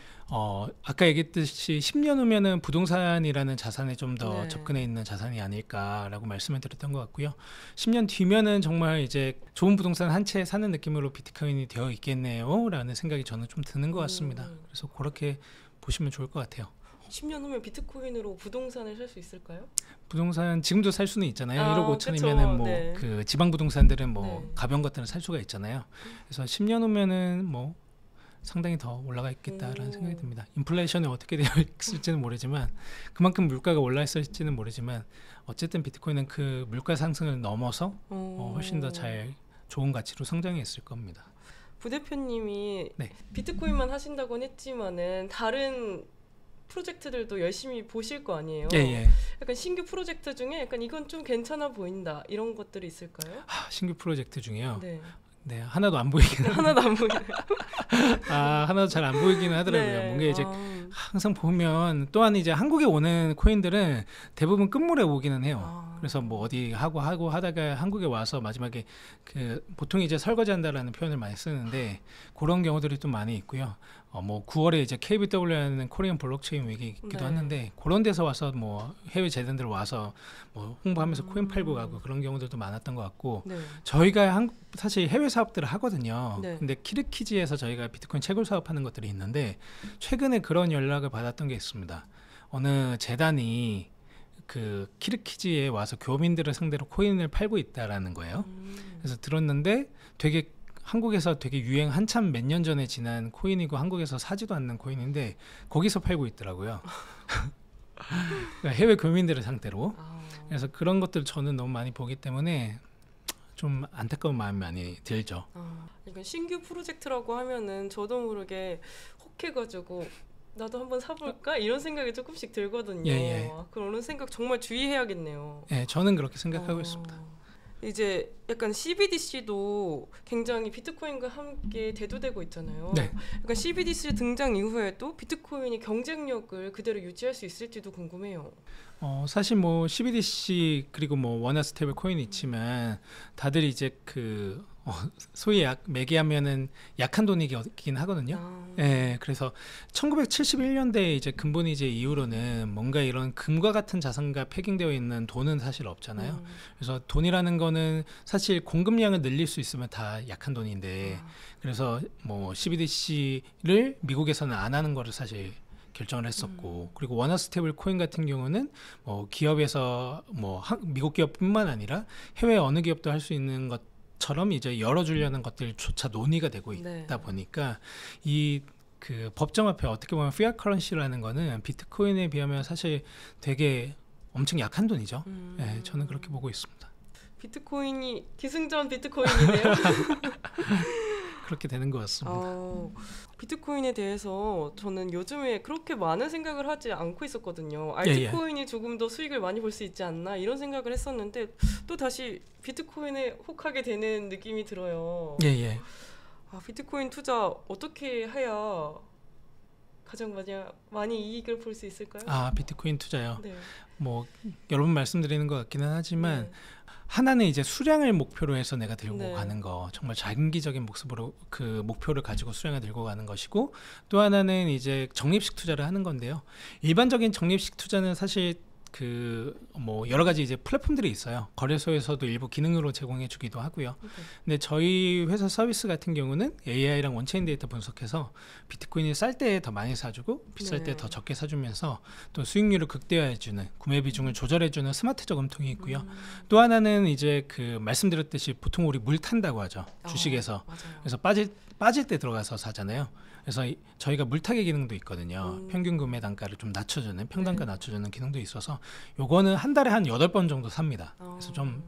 아까 얘기했듯이 10년 후면은 부동산이라는 자산에 좀 더 네. 접근해 있는 자산이 아닐까라고 말씀을 드렸던 것 같고요. 10년 뒤면은 정말 이제 좋은 부동산 한 채 사는 느낌으로 비트코인이 되어 있겠네요라는 생각이 저는 좀 드는 것 같습니다. 그래서 그렇게 보시면 좋을 것 같아요. 10년 후면 비트코인으로 부동산을 살 수 있을까요? 부동산 지금도 살 수는 있잖아요. 아, 1억 그쵸. 5천이면은 뭐 네. 그 지방 부동산들은 뭐 네. 가벼운 것들은 살 수가 있잖아요. 그래서 10년 후면은 뭐 상당히 더 올라가 있겠다라는 생각이 듭니다. 인플레이션이 어떻게 되어 있을지는 모르지만 그만큼 물가가 올라 있을지는 모르지만 어쨌든 비트코인은 그 물가 상승을 넘어서 훨씬 더 잘 좋은 가치로 성장했을 겁니다. 부대표님이 네. 비트코인만 하신다고는 했지만은 다른 프로젝트들도 열심히 보실 거 아니에요? 예. 약간 신규 프로젝트 중에 약간 이건 좀 괜찮아 보인다 이런 것들이 있을까요? 신규 프로젝트 중에요. 네. 네, 하나도 안 보이긴 하나도 안 보이네요. 하나도 잘 안 보이긴 하더라고요. 네. 뭔가 이제 항상 보면 또한 이제 한국에 오는 코인들은 대부분 끝물에 오기는 해요. 그래서 뭐 어디 하고 하다가 한국에 와서 마지막에 그 보통 이제 설거지한다라는 표현을 많이 쓰는데 그런 경우들이 좀 많이 있고요. 뭐 9월에 이제 KBW라는 코리안 블록체인 위기이기도 네. 하는데 그런 데서 와서 뭐 해외 재단들 와서 뭐 홍보하면서 코인 팔고 가고 그런 경우들도 많았던 것 같고 네. 저희가 사실 해외 사업들을 하거든요. 네. 근데 키르키즈에서 저희가 비트코인 채굴 사업하는 것들이 있는데 최근에 그런 연락을 받았던 게 있습니다. 어느 재단이 그 키르키즈에 와서 교민들을 상대로 코인을 팔고 있다라는 거예요. 그래서 들었는데 되게 한국에서 되게 유행 한참 몇 년 전에 지난 코인이고 한국에서 사지도 않는 코인인데 거기서 팔고 있더라고요. 그러니까 해외 교민들을 상대로. 그래서 그런 것들 저는 너무 많이 보기 때문에 좀 안타까운 마음이 많이 들죠. 그러니까 신규 프로젝트라고 하면은 저도 모르게 혹해가지고 나도 한번 사볼까 이런 생각이 조금씩 들거든요. 예. 그런 생각 정말 주의해야겠네요. 네, 저는 그렇게 생각하고 있습니다. 이제 약간 CBDC도 굉장히 비트코인과 함께 대두되고 있잖아요. 네. 약간 CBDC 등장 이후에도 비트코인이 경쟁력을 그대로 유지할 수 있을지도 궁금해요. 사실 뭐 CBDC 그리고 뭐 원화 스테이블 코인이 있지만 다들 이제 그 소위 매기하면은 약한 돈이긴 하거든요. 예, 그래서 1971년대 이제 근본이제 이후로는 뭔가 이런 금과 같은 자산과 패깅되어 있는 돈은 사실 없잖아요. 그래서 돈이라는 거는 사실 공급량을 늘릴 수 있으면 다 약한 돈인데 그래서 뭐 CBDC를 미국에서는 안 하는 거를 사실 결정을 했었고 그리고 원화 스테이블 코인 같은 경우는 뭐 기업에서 뭐 미국 기업뿐만 아니라 해외 어느 기업도 할 수 있는 것처럼 이제 열어주려는 것들조차 논의가 되고 있다 보니까 이 그 법정화폐 어떻게 보면 피at 커런시라는 거는 비트코인에 비하면 사실 되게 엄청 약한 돈이죠. 네, 저는 그렇게 보고 있습니다. 비트코인이 기승전 비트코인이네요. 그렇게 되는 것 같습니다. 비트코인에 대해서 저는 요즘에 그렇게 많은 생각을 하지 않고 있었거든요. 알트코인이 조금 더 수익을 많이 볼 수 있지 않나 이런 생각을 했었는데 또 다시 비트코인에 혹하게 되는 느낌이 들어요. 예. 비트코인 투자 어떻게 해야 가장 많이 이익을 볼 수 있을까요? 비트코인 투자요. 네. 뭐 여러 번 말씀드리는 것 같기는 하지만 하나는 이제 수량을 목표로 해서 내가 들고 가는 거 정말 장기적인 모습으로 그 목표를 가지고 수량을 들고 가는 것이고 또 하나는 이제 적립식 투자를 하는 건데요. 일반적인 적립식 투자는 사실 그 뭐 여러 가지 이제 플랫폼들이 있어요. 거래소에서도 일부 기능으로 제공해 주기도 하고요. 근데 저희 회사 서비스 같은 경우는 AI랑 원체인 데이터 분석해서 비트코인이 쌀 때 더 많이 사주고 비쌀 때 더 적게 사주면서 또 수익률을 극대화해 주는 구매 비중을 조절해 주는 스마트 저금통이 있고요. 또 하나는 이제 그 말씀드렸듯이 보통 우리 물 탄다고 하죠. 주식에서. 그래서 빠질 때 들어가서 사잖아요. 그래서 저희가 물타기 기능도 있거든요. 평균 구매 단가를 좀 낮춰주는 평단가 낮춰주는 기능도 있어서 요거는 한 달에 한 8번 정도 삽니다. 그래서 좀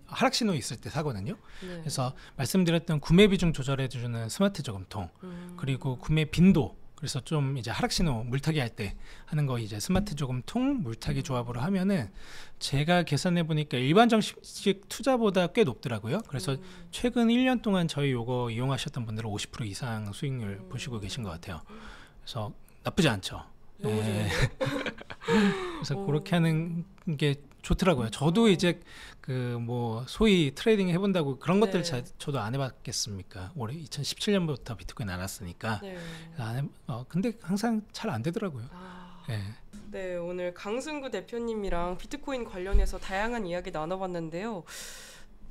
하락 신호 있을 때 사거든요. 그래서 말씀드렸던 구매 비중 조절해주는 스마트 저금통 그리고 구매 빈도 그래서 좀 이제 하락 신호 물타기 할 때 하는 거 이제 스마트 저금통 물타기 조합으로 하면은 제가 계산해 보니까 일반적식 투자보다 꽤 높더라고요. 그래서 최근 1년 동안 저희 요거 이용하셨던 분들은 50% 이상 수익률 보시고 계신 것 같아요. 그래서 나쁘지 않죠. 너무 좋네요. 그래서 그렇게 하는 게 좋더라고요. 저도 이제 그 뭐 소위 트레이딩 해본다고 그런 것들 네. 저도 안 해봤겠습니까? 올해 2017년부터 비트코인 알았으니까. 네. 근데 항상 잘 안 되더라고요. 아, 예. 네, 오늘 강승구 대표님이랑 비트코인 관련해서 다양한 이야기 나눠봤는데요.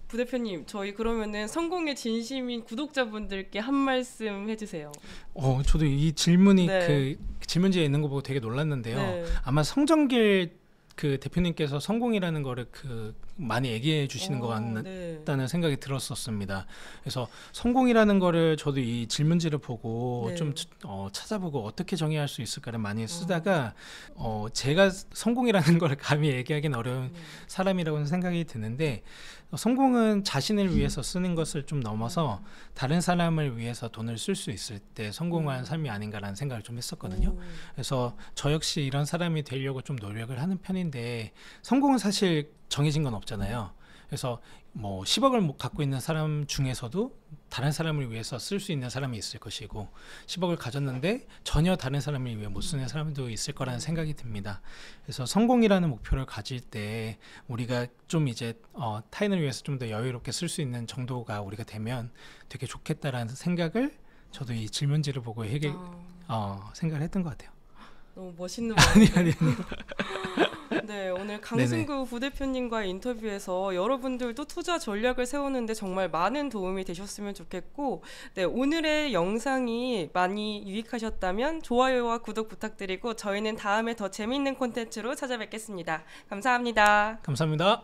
부대표님, 저희 그러면은 성공의 진심인 구독자분들께 한 말씀 해주세요. 저도 이 질문이 네. 그 질문지에 있는 거 보고 되게 놀랐는데요. 네. 아마 성정길 그 대표님께서 성공이라는 거를 그 많이 얘기해 주시는 것 네. 같다는 생각이 들었었습니다. 그래서 성공이라는 거를 저도 이 질문지를 보고 네. 좀 찾아보고 어떻게 정의할 수 있을까를 많이 쓰다가 제가 성공이라는 거를 감히 얘기하기는 어려운 사람이라고는 생각이 드는데 성공은 자신을 위해서 쓰는 것을 좀 넘어서 다른 사람을 위해서 돈을 쓸 수 있을 때 성공한 삶이 아닌가라는 생각을 좀 했었거든요. 그래서 저 역시 이런 사람이 되려고 좀 노력을 하는 편인데 성공은 사실 정해진 건 없잖아요. 그래서 뭐 10억을 갖고 있는 사람 중에서도 다른 사람을 위해서 쓸 수 있는 사람이 있을 것이고 10억을 가졌는데 전혀 다른 사람을 위해 못 쓰는 사람도 있을 거라는 생각이 듭니다. 그래서 성공이라는 목표를 가질 때 우리가 좀 이제 타인을 위해서 좀 더 여유롭게 쓸 수 있는 정도가 우리가 되면 되게 좋겠다라는 생각을 저도 이 질문지를 보고 생각을 했던 것 같아요. 너무 멋있는 아니. 네, 오늘 강승구 부대표님과의 인터뷰에서 여러분들도 투자 전략을 세우는데 정말 많은 도움이 되셨으면 좋겠고, 네, 오늘의 영상이 많이 유익하셨다면 좋아요와 구독 부탁드리고 저희는 다음에 더 재미있는 콘텐츠로 찾아뵙겠습니다. 감사합니다. 감사합니다.